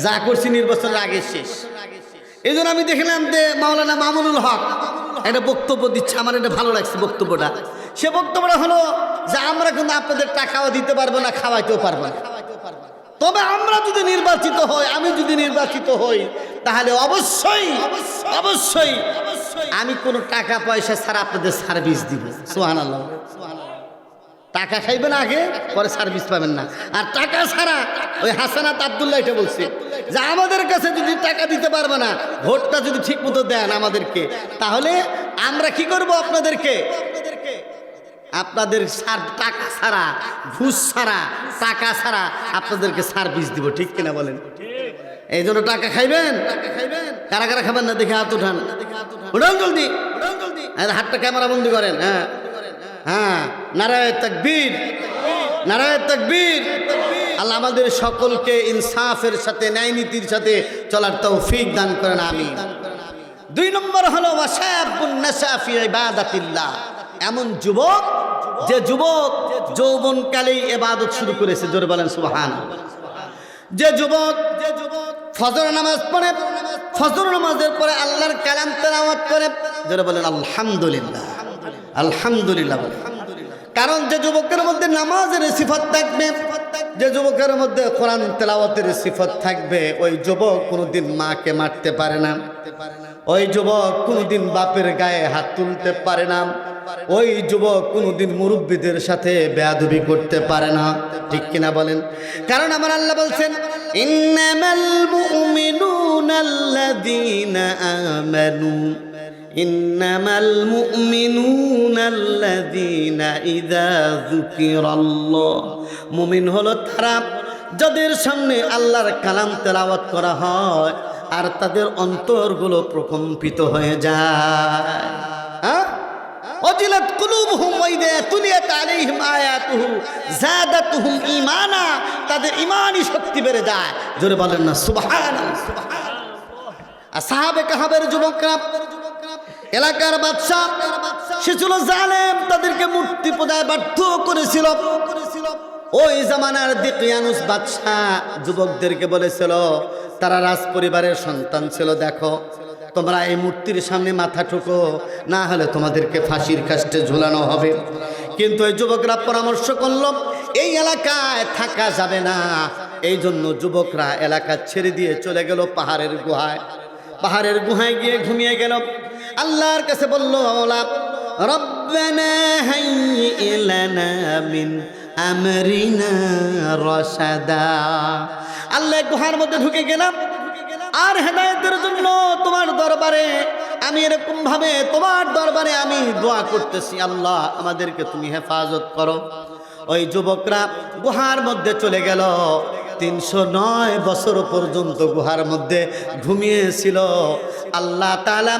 যা করছি নির্বাচনের আগে শেষ। এই জন্য আমি দেখলাম যে মাওলানা মামুনুল হক একটা বক্তব্য দিচ্ছে, আমার এটা ভালো লাগছে বক্তব্যটা। সে বক্তব্যটা হলো যে আমরা কিন্তু আপনাদের টাকাও দিতে পারবো না, খাওয়াইতেও পারবো না, তবে আমরা যদি নির্বাচিত হই, আমি যদি নির্বাচিত হই, তাহলে অবশ্যই অবশ্যই আমি কোনো টাকা পয়সা ছাড়া আপনাদের সার্ভিস দিব। সুবহানাল্লাহ। টাকা খাইবেন আগে, পরে সার্ভিস পাবেন না। আর টাকা ছাড়া ওই হাসানাত আব্দুল্লাহ এটা বলছে যে আমাদের কাছে যদি টাকা দিতে পারবে না, ভোটটা যদি ঠিক মতো দেন আমাদেরকে, তাহলে আমরা কি করব? আপনাদের টাকা ছাড়া, ঘুষ ছাড়া, টাকা ছাড়া আপনাদেরকে সার্ভিস দিব, ঠিক কিনা বলেন? এই জন্য টাকা খাইবেন। কারা কারা খাবেন না দেখে হাত উঠান, উঠান জলদি, হাতটা ক্যামেরা বন্দি করেন। হ্যাঁ হ্যাঁ, নারায়ে তাকবীর, নারায়ে তাকবীর। আল্লাহ আমাদের সকলকে ইনসাফের সাথে, ন্যায় নীতির সাথে চলার তৌফিক দান করেন, আমিন। 2 নম্বর হলো ওয়াশাবুন নাশা ফি ইবাদাতিল্লাহ, এমন যুবক যে যুবক যৌবনকালেই ইবাদত শুরু করেছে, জোরে বলেন সুবহানাল্লাহ। যে যুবক ফজর নামাজ পড়ে, ফজর নামাজের পরে আল্লাহর কালাম তেলাওয়াত করে, জোরে বলেন আলহামদুলিল্লাহ, আলহামদুলিল্লাহ। কারণ যে যুবকের মধ্যে নামাজের সিফত থাকবে, যে যুবকের মধ্যে কোরআন তেলাওয়াতের সিফত থাকবে, ওই যুবক কোনোদিন মাকে মারতে পারে না, ওই যুবক কোনোদিন বাপের গায়ে হাত তুলতে পারে না, ওই যুবক কোনোদিন মুরব্বীদের সাথে বেয়াদবি করতে পারে না, ঠিক কিনা বলেন? কারণ আমার আল্লাহ বলছেন ইন্নামাল মুমিনুনাল্লাযীনা আমানু, ইন্নামাল মুমিনুনাল্লাযীনা ইযা যুকিরাল্লাহ, মুমিন হলো তারা যাদের সামনে আল্লাহর কালাম তেলাওয়াত করা হয় আর তাদের অন্তরগুলো প্রকম্পিত হয়ে যায়। হ্যাঁ, ওয়াজিলাত কুলুবুহুম ওয়া ইযা তুলিয়াত আলাইহিম আয়াতুহু যাদাতুহুম ঈমানা, তাদের ঈমানি শক্তি বেড়ে যায়, জোরে বলেন না সুবহানাল্লাহ। আসহাবে কাহাবের যুবকরা, এলাকার বাদশা, সে ছিল জালেম, তাদেরকে মূর্তি পূজায় বাধ্য করেছিল। ওই জামানার দিকিয়ানুস বাদশা যুবকদেরকে বলেছিল, তারা রাজ পরিবারের সন্তান ছিল, দেখো তোমরা এই মূর্তির সামনে মাথা ঠুকো, না হলে তোমাদেরকে ফাঁসির কাস্টে ঝুলানো হবে। কিন্তু এই যুবকরা পরামর্শ করল এই এলাকায় থাকা যাবে না, এই জন্য যুবকরা এলাকা ছেড়ে দিয়ে চলে গেল পাহাড়ের গুহায়। পাহাড়ের গুহায় গিয়ে ঘুমিয়ে গেল। আল্লাহর কাছে বলল, রব্বানা হাইয়্যি লানা মিন আমরিনা রাশাদা। আল্লাহ গুহার মধ্যে ঢুকে গেলাম আর হেদায়েতের জন্য তোমার দরবারে আমি এরকম ভাবে তোমার দরবারে আমি দোয়া করতেছি, আল্লাহ আমাদেরকে তুমি হেফাজত করো। ওই যুবকরা গুহার মধ্যে চলে গেল। 309 বছর পর্যন্ত গুহার মধ্যে ঘুমিয়েছিল। আল্লাহ তাআলা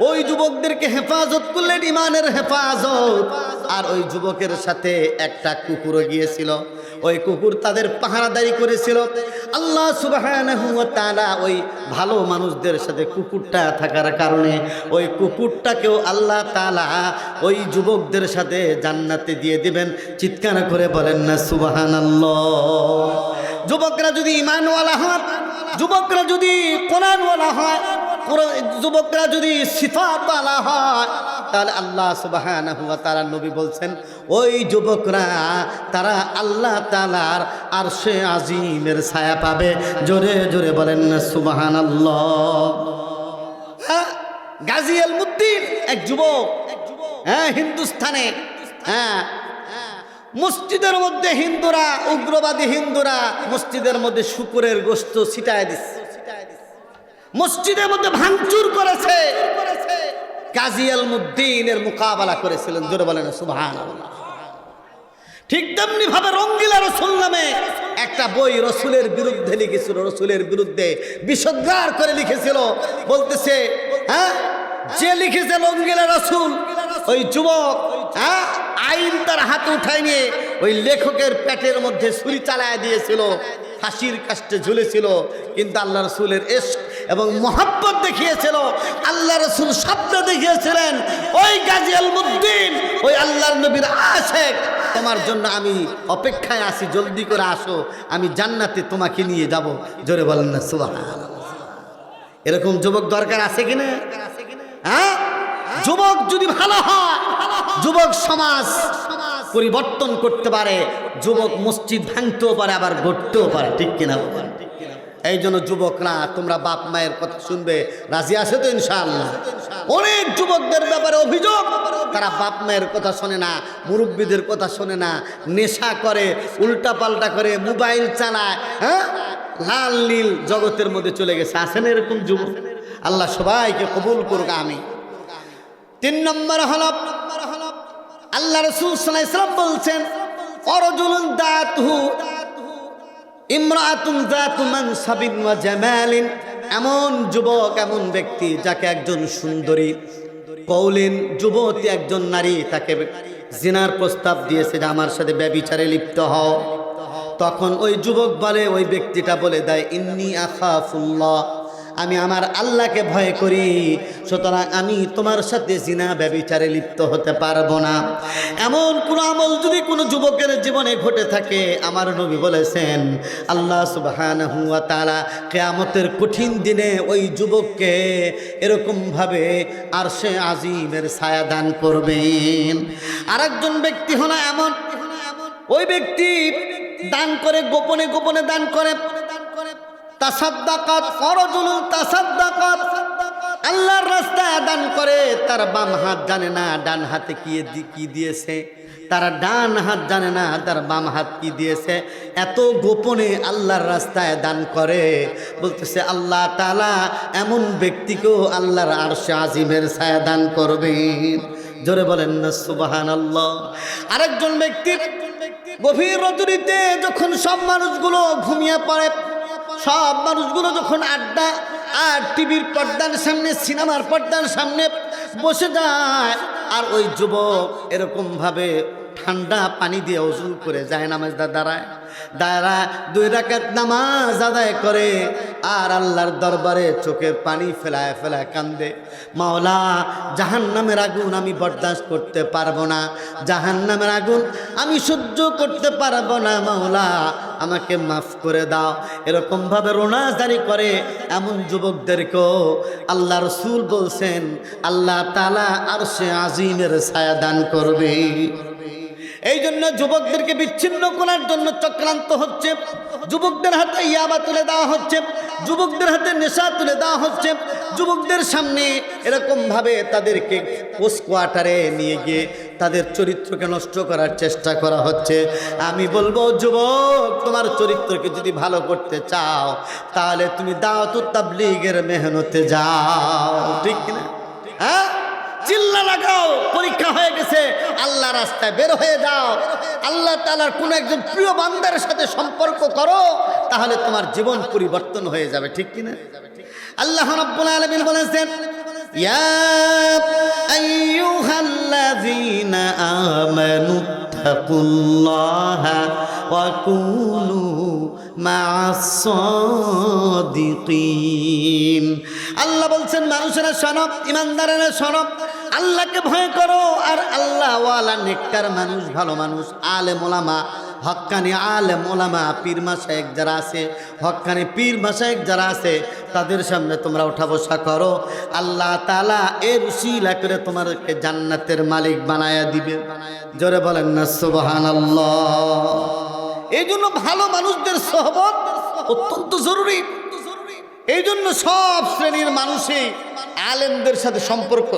ওই যুবকদেরকে হেফাজত করলেন, ইমানের হেফাজত। আর ওই যুবকের সাথে একটা কুকুরও গিয়েছিল, ওই কুকুর তাদের পাহারাদারি করেছিল। আল্লাহ সুবহানাহু ওয়া তাআলা ওই ভালো মানুষদের সাথে কুকুরটা থাকার কারণে ওই কুকুরটাকেও আল্লাহ তাআলা ওই যুবকদের সাথে জান্নাতে দিয়ে দিবেন। চিৎকার করে বলেন না সুবহানাল্লাহ। যুবকরা যদি ঈমানওয়ালা হয়, যুবকরা যদি কোরআনওয়ালা হয়, যুবকরা যদি সিফাতওয়ালা হয়, তাহলে আল্লাহ সুবহানাহু ওয়া তাআলা নবী বলছেন ওই যুবকরা তারা আল্লাহ তাআলার আরশে আজিমের ছায়া পাবে। জোরে জোরে বলেন না সুবহানাল্লাহ। হ্যাঁ, গাজী আলমুদ্দিন এক যুবক, হ্যাঁ, হিন্দুস্তানে, হ্যাঁ, মসজিদের মধ্যে হিন্দুরা, উগ্রবাদী হিন্দুরা মসজিদের মধ্যে শুকুরের গোশত ছিটায় দিচ্ছে, মসজিদের মধ্যে ভাঙচুর করেছে। গাজী আলমুদ্দিনের মোকাবেলা করেছিলেন। জোরে বলেন সুবহানাল্লাহ। ঠিক তেমনি ভাবে রঙ্গিলা রসুল নামে একটা বই রসুলের বিরুদ্ধে লিখেছিল, রসুলের বিরুদ্ধে বিষোদ্গার করে লিখেছিল। বলতেছে, হ্যাঁ, যে লিখেছে রঙ্গিলা রসুল, ওই যুবক, হ্যাঁ, আইন তার হাতে উঠায় নিয়ে ওই লেখকের পেটের মধ্যে ছুরি চালায় দিয়েছিল, ফাঁসির কাস্টে ঝুলেছিল। কিন্তু আল্লাহ রসুলের ইশক এবং মোহাব্বত দেখিয়েছিল, আল্লাহ রসুল শব্দ দেখিয়েছিলেন, ওই গাজী আলমুদ্দিন, ওই আল্লাহর নবীর আশিক, তোমার জন্য আমি অপেক্ষায় আছি, জলদি করে আসো, আমি জান্নাতে তোমাকে নিয়ে যাব। জোরে বলেন না সুবহানাল্লাহ। এরকম যুবক দরকার আছে কিনা? হ্যাঁ, যুবক যদি ভালো হয়, যুবক সমাজ পরিবর্তন করতে পারে, যুবক মসজিদ ভাঙতেও পারে, আবার গড়তেও পারে। ঠিক কিনা? এই জন্য যুবকরা তোমরা বাপ মায়ের কথা শুনবে, রাজি আছে তো ইনশাআল্লাহ? অনেক যুবকদের ব্যাপারে অভিযোগ, তারা বাপ মায়ের কথা শোনে না, মুরব্বীদের কথা শোনে না, নেশা করে, উল্টা পাল্টা করে, মোবাইল চালায়, হ্যাঁ, লাল নীল জগতের মধ্যে চলে গেছে। আছেন এরকম যুবক? আল্লাহ সবাইকে কবুল করুক। আমি 3 নম্বর হল আল্লাহ রাসূল সাল্লাল্লাহু আলাইহি ওয়াসাল্লাম বলছেন, অরজুলুন দাতুহু ইমরাতুন যাতু মানসাবিন ওয়া জামালিন, এমন যুবক, এমন ব্যক্তি যাকে একজন সুন্দরী কৌলিন যুবতী একজন নারী তাকে জিনার প্রস্তাব দিয়েছে যে আমার সাথে ব্যভিচারে লিপ্ত হও। তখন ওই যুবক বলে, ওই ব্যক্তিটা বলে দেয়, ইন্নী আখাফুল্লাহ, আমি আমার আল্লাহকে ভয় করি, সুতরাং আমি তোমার সাথে জিনা ব্যভিচারে লিপ্ত হতে পারবো না। এমন কোন আমল যদি কোনো যুবকের জীবনে ঘটে থাকে, আমার নবী বলেছেন আল্লাহ সুবহানাহু ওয়া তাআলা কিয়ামতের কঠিন দিনে ওই যুবককে এরকমভাবে আরশে আজিমের ছায়া দান করবেন। আরেকজন ব্যক্তি হলো এমন, ওই ব্যক্তি দান করে, গোপনে গোপনে দান করে, তাসাদ্দাকাত, ফারাজুলুন তাসাদ্দাকাত, আল্লাহর রাস্তায় দান করে, তার বাম হাত জানে না ডান হাতে কি দিয়েছে, তার ডান হাত জানে না তার বাম হাত কি দিয়েছে, এত গোপনে আল্লাহর রাস্তায় দান করে। বলতেছে আল্লাহ তাআলা এমন ব্যক্তিকেও আল্লাহর আরশে আজিমের ছায়া দান করবেন। জোরে বলেন না সুবহানাল্লাহ। আরেকজন ব্যক্তি গভীর রজনীতে যখন সব মানুষগুলো ঘুমিয়ে পড়ে, সব মানুষগুলো যখন আড্ডা আর টিভির পর্দার সামনে, সিনেমার পর্দার সামনে বসে যায়, আর ওই যুবক এরকমভাবে ঠান্ডা পানি দিয়ে ওযু করে যায়, নামাজ দাঁড়ায়, 2 রাকাত নামাজ আদায় করে, আর আল্লাহর দরবারে চোখের পানি ফেলায় ফেলায় কান্দে, মাওলা জাহান্নামের আগুন আমি বরদাস্ত করতে পারবো না, জাহান্নামের আগুন আমি সহ্য করতে পারবো না, মাওলা আমাকে মাফ করে দাও। এরকমভাবে রোনাজারি করে এমন যুবকদেরকেও আল্লাহ রাসূল বলছেন আল্লাহ তাআলা আরশে আজিমের ছায়া দান করবে। এই জন্য যুবকদেরকে বিচ্ছিন্ন করার জন্য চক্রান্ত হচ্ছে, যুবকদের হাতে ইয়াবা তুলে দেওয়া হচ্ছে, যুবকদের হাতে নেশা তুলে দেওয়া হচ্ছে, যুবকদের সামনে এরকমভাবে তাদেরকে পোস্ট কোয়ার্টারে নিয়ে গিয়ে তাদের চরিত্রকে নষ্ট করার চেষ্টা করা হচ্ছে। আমি বলবো যুবক, তোমার চরিত্রকে যদি ভালো করতে চাও তাহলে তুমি দাওয়াতুত তাবলীগের মেহনতে যাও। ঠিক কিনা? হ্যাঁ, চিল্লা লাগাও, পরীক্ষা হয়ে গেছে, আল্লাহ রাস্তায় বের হয়ে যাও, আল্লাহ তাআলার কোন একজন প্রিয় বান্দার সাথে সম্পর্ক করো, তাহলে তোমার জীবন পরিবর্তন হয়ে যাবে। ঠিক কিনা? আল্লাহ রাব্বুল আলামিন বলেছেন, ইয়া আইয়ুহাল্লাযীনা আমানু তাকুল্লাহা ওয়া কুনু মা'আস সাদিকিন। আল্লাহ বলছেন, মানুষেরা শোনো, ইমানদারেরা শোনো, আল্লাহকে ভয় করো, আর আল্লাহ ওয়ালা নেককার মানুষ, ভালো মানুষ, আলেম ওলামা, হক্কানি আলেম ওলামা, পীর মাশায়েখ যারা আছে, হক্কানি পীর মাশায়েখ যারা আছে, তাদের সামনে তোমরা ওঠা বসা করো, আল্লাহ তাআলা এর উসিলা করে তোমাদেরকে জান্নাতের মালিক বানায়া দিবে। জোরে বলেন না সুবহানাল্লাহ। এই জন্য ভালো মানুষদের সোহবত অত্যন্ত জরুরি। এই জন্য সব শ্রেণীর মানুষই আলেমদের সাথে সম্পর্ক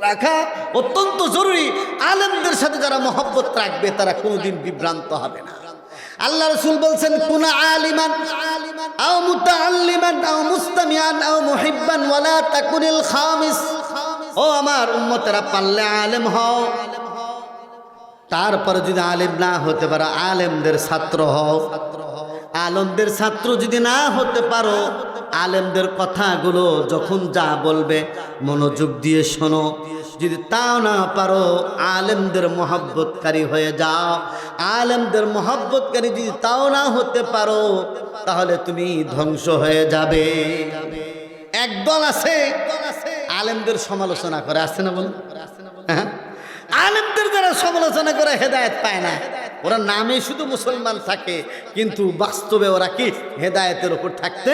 রাখা অত্যন্ত জরুরি। আলেমদের সাথে যারা মহব্বত রাখবে তারা কোনোদিন বিভ্রান্ত হবে না। আল্লাহ রাসূল বলছেন, কুনা আলিমান আও মুতাআল্লিমান আও মুস্তামিআন আও মুহিব্বান ওয়ালা তাকুনিল খামিস। ও আমার উম্মতেরা, পারলে আলেম হও, তারপরে যদি আলেম না হতে পারো আলেমদের ছাত্র হও। আলেমদের ছাত্র যদি না হতে পারো, আলেমদের কথাগুলো যখন যা বলবে মনোযোগ দিয়ে শোনো। যদি তাও না পারো আলেমদের মহব্বতকারী হয়ে যাও। আলেমদের মহব্বতকারী যদি তাও না হতে পারো, তাহলে তুমি ধ্বংস হয়ে যাবে। একদল আছে আলেমদের সমালোচনা করে, আসছে না বলুন? হ্যাঁ, আলেমদের যারা সমালোচনা করে হেদায়েত পায় না। ওরা নামে শুধু মুসলমান থাকে, কিন্তু বাস্তবে ওরা কি হেদায়েতের উপর থাকতে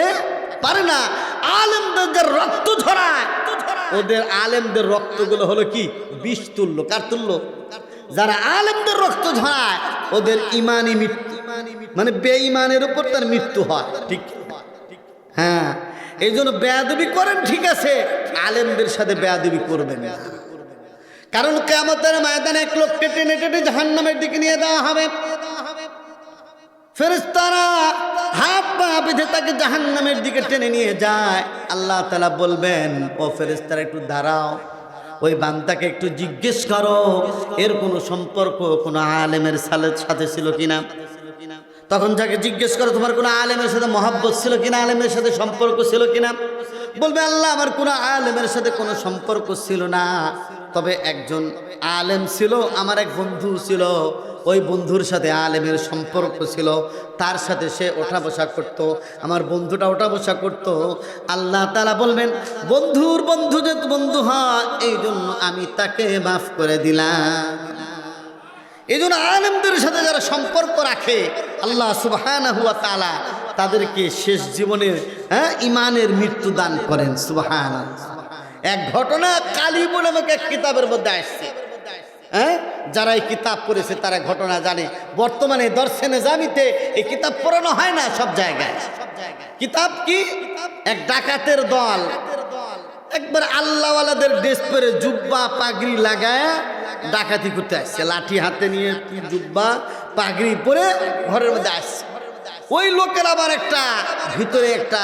পারে না। আলেমদের যে রক্ত ঝরায়, ওদের আলেমদের রক্তগুলো হলো কি বিষ তুল্য। কার তুল্য? যারা আলেমদের রক্ত ঝরায় ওদের ইমানি মৃত্যু, মানে বেঈমানের উপর তার মৃত্যু হয়। ঠিক? হ্যাঁ, এই জন্য বেয়াদবি করেন ঠিক আছে, আলেমদের সাথে বেয়াদবি করবেন না। কারণ কিয়ামতের ময়দানে এক লোককে টেনে টেনে জাহান্নামের দিকে নিয়ে দেওয়া হবে। ফেরেশতারা হাত পা বেঁধে তাকে জাহান্নামের দিকে টেনে নিয়ে যায়। আল্লাহ তাআলা বলবেন, ও ফেরেশতারা একটু দাঁড়াও, ওই বান্দাকে একটু জিজ্ঞেস করো এর কোনো সম্পর্ক কোনো আলেমের সাথে ছিল কিনা। তখন যাকে জিজ্ঞেস করো তোমার কোনো আলেমের সাথে মহব্বত ছিল কিনা, আলেমের সাথে সম্পর্ক ছিল কিনা, বলবে আল্লাহ আমার কোনো আলেমের সাথে কোনো সম্পর্ক ছিল না, তবে একজন আলেম ছিল, আমার এক বন্ধু ছিল, ওই বন্ধুর সাথে আলেমের সম্পর্ক ছিল, তার সাথে সে ওঠা বসা করত, আমার বন্ধুটা ওঠা বসা করত। আল্লাহ তাআলা বলবেন, বন্ধুর বন্ধু যে বন্ধু হয়, এই জন্য আমি তাকে মাফ করে দিলাম। এই জন্য আলেমদের সাথে যারা সম্পর্ক রাখে আল্লাহ সুবহানাহু ওয়া তাআলা তাদেরকে শেষ জীবনের ইমানের মৃত্যু দান করেন। সুবহানাল্লাহ। এক ঘটনা কালিবুল নামক এক কিতাবের মধ্যে আসছে। যারা এই কিতাব পড়েছে তারা ঘটনা জানে। বর্তমানে দর্শে নিজামীতে এই কিতাব পড়ানো হয় না সব জায়গায়। কিতাব কি? এক ডাকাতের দল একবার আল্লাহওয়ালাদের ড্রেস পরে জুব্বা পাগড়ি লাগায় ডাকাতি করতে আসছে, লাঠি হাতে নিয়ে জুব্বা পাগড়ি পরে ঘরের মধ্যে আসছে। ওই লোকের আবার একটা ভিতরে একটা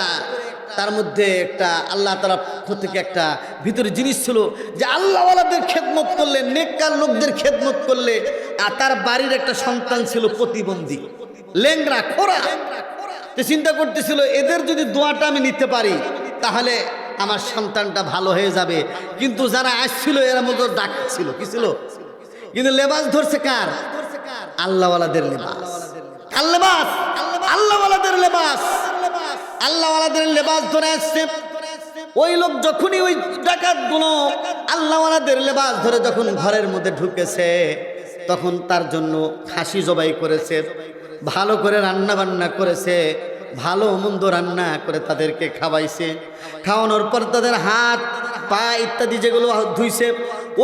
তার মধ্যে একটা আল্লাহ তাআলার পক্ষ থেকে একটা ভিতরে জিনিস ছিল যে আল্লাহওয়ালাদের খেদমত করলে, নেককার লোকদের খেদমত করলে। আর তার বাড়ির একটা সন্তান ছিল প্রতিবন্ধী, লেংরা, খোড়া। তো চিন্তা করতেছিল এদের যদি দোয়াটা আমি নিতে পারি তাহলে আমার সন্তানটা ভালো হয়ে যাবে। কিন্তু যারা আসছিল এরা মতো ডাক ছিল, কি ছিল? কিন্তু লেবাস ধরছে কার? আল্লাহওয়ালাদের লেবাস। কার লেবাস? আল্লাহওয়ালাদের লেবাস। আল্লাহওয়ালাদের লেবাস ধরে আসছে। ওই লোক যখনই ওই ডাকাতগুলো আল্লাহওয়ালাদের লেবাস ধরে যখন ঘরের মধ্যে ঢুকেছে, তখন তার জন্য খাসি জবাই করেছে, ভালো করে রান্না বান্না করেছে, ভালো মন্দ রান্না করে তাদেরকে খাওয়াইছে। খাওয়ানোর পর তাদের হাত পা ইত্যাদি যেগুলো ধুইছে,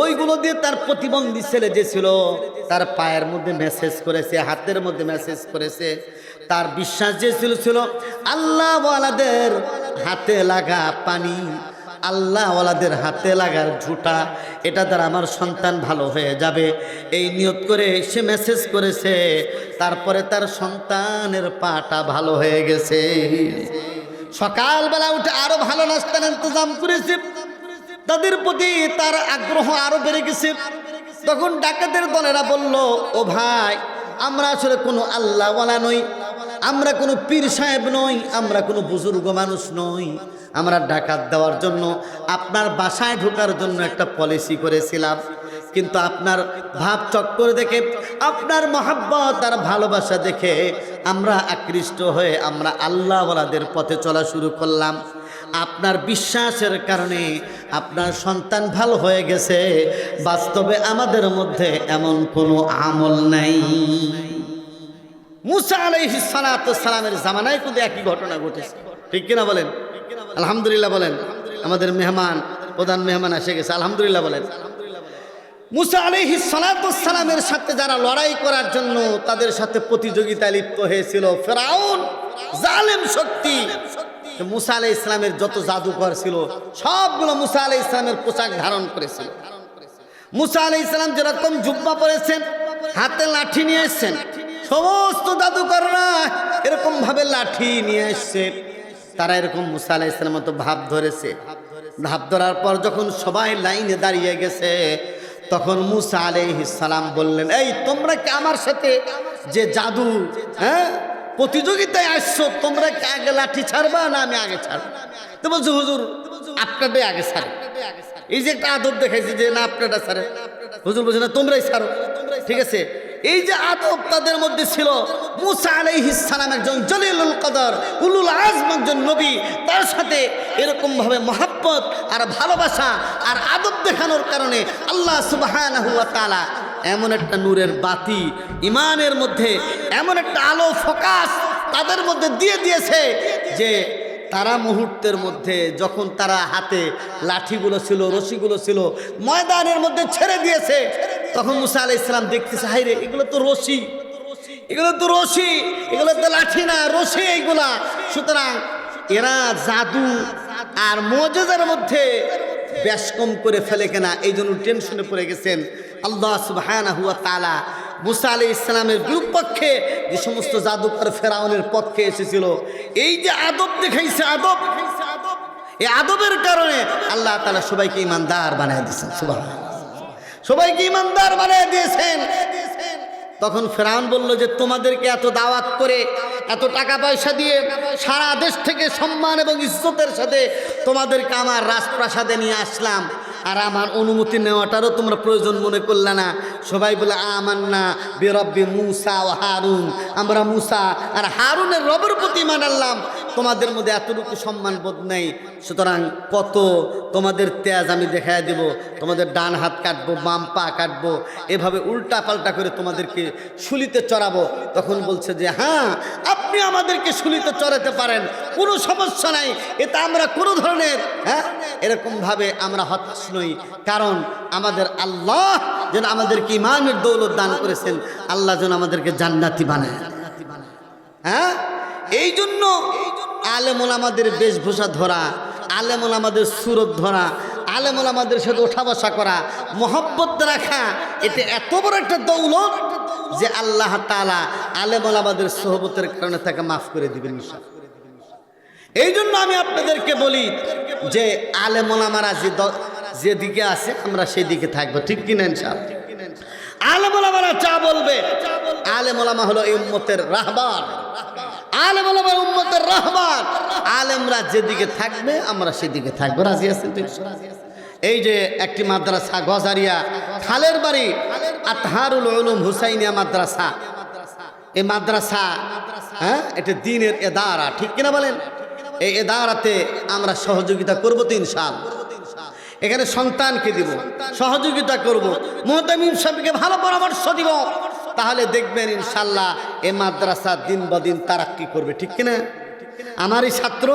ওইগুলো দিয়ে তার প্রতিবন্ধী ছেলে যে ছিল তার পায়ের মধ্যে মেসেজ করেছে, হাতের মধ্যে মেসেজ করেছে। তার বিশ্বাস যে ছিল আল্লাহওয়ালাদের হাতে লাগা পানি, আল্লাহওয়ালাদের হাতে লাগার ঝুঁটা, এটা দ্বারা আমার সন্তান ভালো হয়ে যাবে, এই নিয়ত করে সে মেসেজ করেছে। তারপরে তার সন্তানের পাটা ভালো হয়ে গেছে। সকালবেলা উঠে আরো ভালো নাস্তার ইন্তজাম করেছে, তাদের প্রতি তার আগ্রহ আরো বেড়ে গেছে। তখন ডাকাতের দলেরা বলল, ও ভাই, আমরা আসলে কোনো আল্লাহওয়ালা নই, আমরা কোনো পীর সাহেব নই, আমরা কোনো বুজুর্গ মানুষ নই। আমরা ডাকাত দেওয়ার জন্য আপনার বাসায় ঢোকার জন্য একটা পলিসি করেছিলাম, কিন্তু আপনার ভাব চক্কর দেখে, আপনার মহাব্বত আর ভালোবাসা দেখে আমরা আকৃষ্ট হয়ে আমরা আল্লাহওয়ালাদের পথে চলা শুরু করলাম। আপনার বিশ্বাসের কারণে আপনার সন্তান ভালো হয়ে গেছে। বাস্তবে আমাদের মধ্যে এমন কোনো আমল নাই। মুসা আলাইহিস সালামের জামানায় কিন্তু একই ঘটনা ঘটেছে, ঠিক কিনা বলেন? আলহামদুলিল্লাহ বলেন। আমাদের মেহমান, প্রধান মেহমান এসে গেছে, আলহামদুলিল্লাহ বলেন। মুসা আলাইহিস সালাতু ওয়াস সালামের সাথে যারা লড়াই করার জন্য তাদের সাথে প্রতিযোগিতায় লিপ্ত হয়েছিল ফেরাউন, জালেম শক্তি। মুসা আলাইহিস সালামের যত জাদুকর ছিল সবগুলো মুসা আলাইহিস সালামের পোশাক ধারণ করেছিল। মুসা আলাইহিস সালাম যেরকম জুব্বা পরেছেন, হাতে লাঠি নিয়ে এসেছেন, সমস্ত জাদুকররা এরকম ভাবে লাঠি নিয়ে এসছে। তারা এরকম মুসা আলাইহিস সালামের মতো ভাব ধরেছে। ভাব ধরার পর যখন সবাই লাইনে দাঁড়িয়ে গেছে, তখন মুসা আলাইহিস সালাম বললেন, এই তোমরা কি আমার সাথে যে জাদু প্রতিযোগিতায় আসছো, তোমরা কি আগে লাঠি ছাড়বা না আমি আগে ছাড়বো? তো বলছো হুজুর আপনাদের আগে ছাড়ে। এই যে একটা আদব দেখাইছে যে না আপনারা ছাড়ে, হুজুর বলছে না তোমরাই ছাড়ো। ঠিক আছে, এই যে আদব তাদের মধ্যে ছিল। মুসা আলাইহিস সালাম একজন জলিলুল কদর, উলুল আজম একজন নবী, তার সাথে এরকম ভাবে মহব্বত আর ভালোবাসা আর আদব দেখানোর কারণে আল্লাহ সুবহানাহু ওয়া তাআলা এমন একটা নূরের বাতি ইমানের মধ্যে, এমন একটা আলো ফোকাস তাদের মধ্যে দিয়ে দিয়েছে যে তারা মুহূর্তের মধ্যে যখন তারা হাতে লাঠিগুলো ছিল, রশিগুলো ছিল, ময়দানের মধ্যে ছেড়ে দিয়েছে, তখন মুসা আলাইহিস সালাম দেখতেছে, হায় রে এগুলো তো রশি, এগুলো তো রশি, এগুলো তো লাঠি না, রশি এইগুলা। সুতরাং এরা জাদু আর মুজিজার মধ্যে বেশ কম করে ফেলে কিনা, এই জন্য টেনশনে পড়ে গেছেন। আল্লাহ সুবহানাহু ওয়া তাআলা মুসা আলাইহিস সালামের বিপক্ষে যে সমস্ত জাদুকর ফেরাউনের পক্ষে এসেছিল, এই যে আদব দেখাইছে, আদব, এই আদবের কারণে আল্লাহ তাআলা সবাইকে ঈমানদার বানিয়ে দিয়েছেন। সুবহানাল্লাহ, সবাইকে ঈমানদার বানিয়ে দিয়েছেন। তখন ফেরাউন বলল যে তোমাদেরকে এত দাওয়াত করে, এত টাকা পয়সা দিয়ে সারা দেশ থেকে সম্মান এবং ইজ্জতের সাথে তোমাদেরকে আমার রাজপ্রাসাদে নিয়ে আসলাম, আর আমার অনুমতি নেওয়াটারও তোমরা প্রয়োজন মনে করলে না। সবাই বলে আমান্না বিরব্বি মুসা ও হারুন, আমরা মুসা আর হারুনের রবের প্রতি ঈমান আনলাম। তোমাদের মধ্যে এতটুকু সম্মান বোধ নেই। সুতরাং কত তোমাদের তেজ আমি দেখাই দেব, তোমাদের ডান হাত কাটবো, বাম পা কাটবো, এভাবে উল্টা পাল্টা করে তোমাদেরকে শুলিতে চড়াবো। তখন বলছে যে হ্যাঁ আপনি আমাদেরকে শুলিতে চড়াতে পারেন, কোনো সমস্যা নাই, এতে আমরা কোনো ধরনের এরকমভাবে আমরা হতাশ নই। কারণ আমাদের আল্লাহ যেন আমাদেরকে ঈমানের দৌলত দান করেছেন, আল্লাহ যেন আমাদেরকে জান্নাতি বানায়। এই জন্য আলেম ওলামাদের বেশভূষা ধরা, আলেম ওলামাদের সুরত ধরা, আলেম ওলামাদের সাথে ওঠা বসা করা, মহব্বত রাখা, এটা এত বড় একটা দৌলত যে আল্লাহ তাআলা আলেম ওলামাদের সোহবতের কারণে তাকে মাফ করে দিবেন ইনশাআল্লাহ। এই জন্য আমি আপনাদেরকে বলি যে আলেম ওলামারা যেদিকে আছে আমরা সেদিকে থাকবো, ঠিক কিনা ইনশাআল্লাহ। আলেম ওলামারা যা বলবে, আলেম ওলামা হলো এই উম্মতের রাহবার, আলেম ওলামা উম্মতের রাহবার। আলেমরা যেদিকে থাকবে আমরা সেদিকে থাকবো। রাজি আছেন তো? এই যে একটি মাদ্রাসা গজারিয়া খালের বাড়ি আতহারুল উলুম হুসাইনিয়া মাদ্রাসা, এই মাদ্রাসা এটা দ্বীনের এদারা, ঠিক কিনা বলেন? এই এদারাতে আমরা সহযোগিতা করবো তো ইনশাআল্লাহ। এখানে সন্তানকে দিব, সহযোগিতা করব, মুহতামিম সাহেবকে ভালো পরামর্শ দিব, তাহলে দেখবেন ইনশাআল্লাহ এই মাদ্রাসা দিন বা দিন তারাক্কি করবে, ঠিক কিনা? আমারই ছাত্র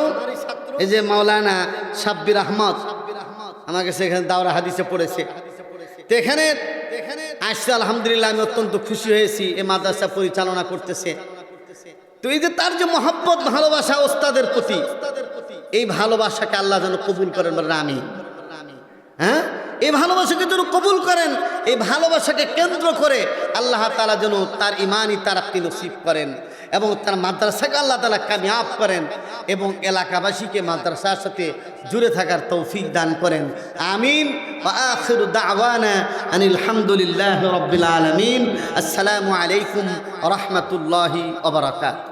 এই যে মাওলানা সাব্বির আহমদ আমার কাছে এখানে দাওরা হাদিসে পড়েছে, তো এখানে আসছে আলহামদুলিল্লাহ, আমি অত্যন্ত খুশি হয়েছি। এই মাদ্রাসা পরিচালনা করতেছে, তো এই যে তার যে মহব্বত ভালোবাসা ওস্তাদের প্রতি, এই ভালোবাসাকে আল্লাহ যেন কবুল করেন, বলেন আমিন। এই ভালোবাসাকে যেন কবুল করেন, এই ভালোবাসাকে কেন্দ্র করে আল্লাহ তাআলা যেন তার ঈমানি তারাক্কি নসিব করেন এবং তার মাদ্রাসাকে আল্লাহ তাআলা কামিয়াব করেন এবং এলাকাবাসীকে মাদ্রাসার সাথে জুড়ে থাকার তৌফিক দান করেন। আমিন। ওয়া আখিরু দাওয়ানা আনিল হামদুলিল্লাহি রাব্বিল আলামিন। আসসালামু আলাইকুম ওয়া রাহমাতুল্লাহি ওয়া বারাকাতুহু।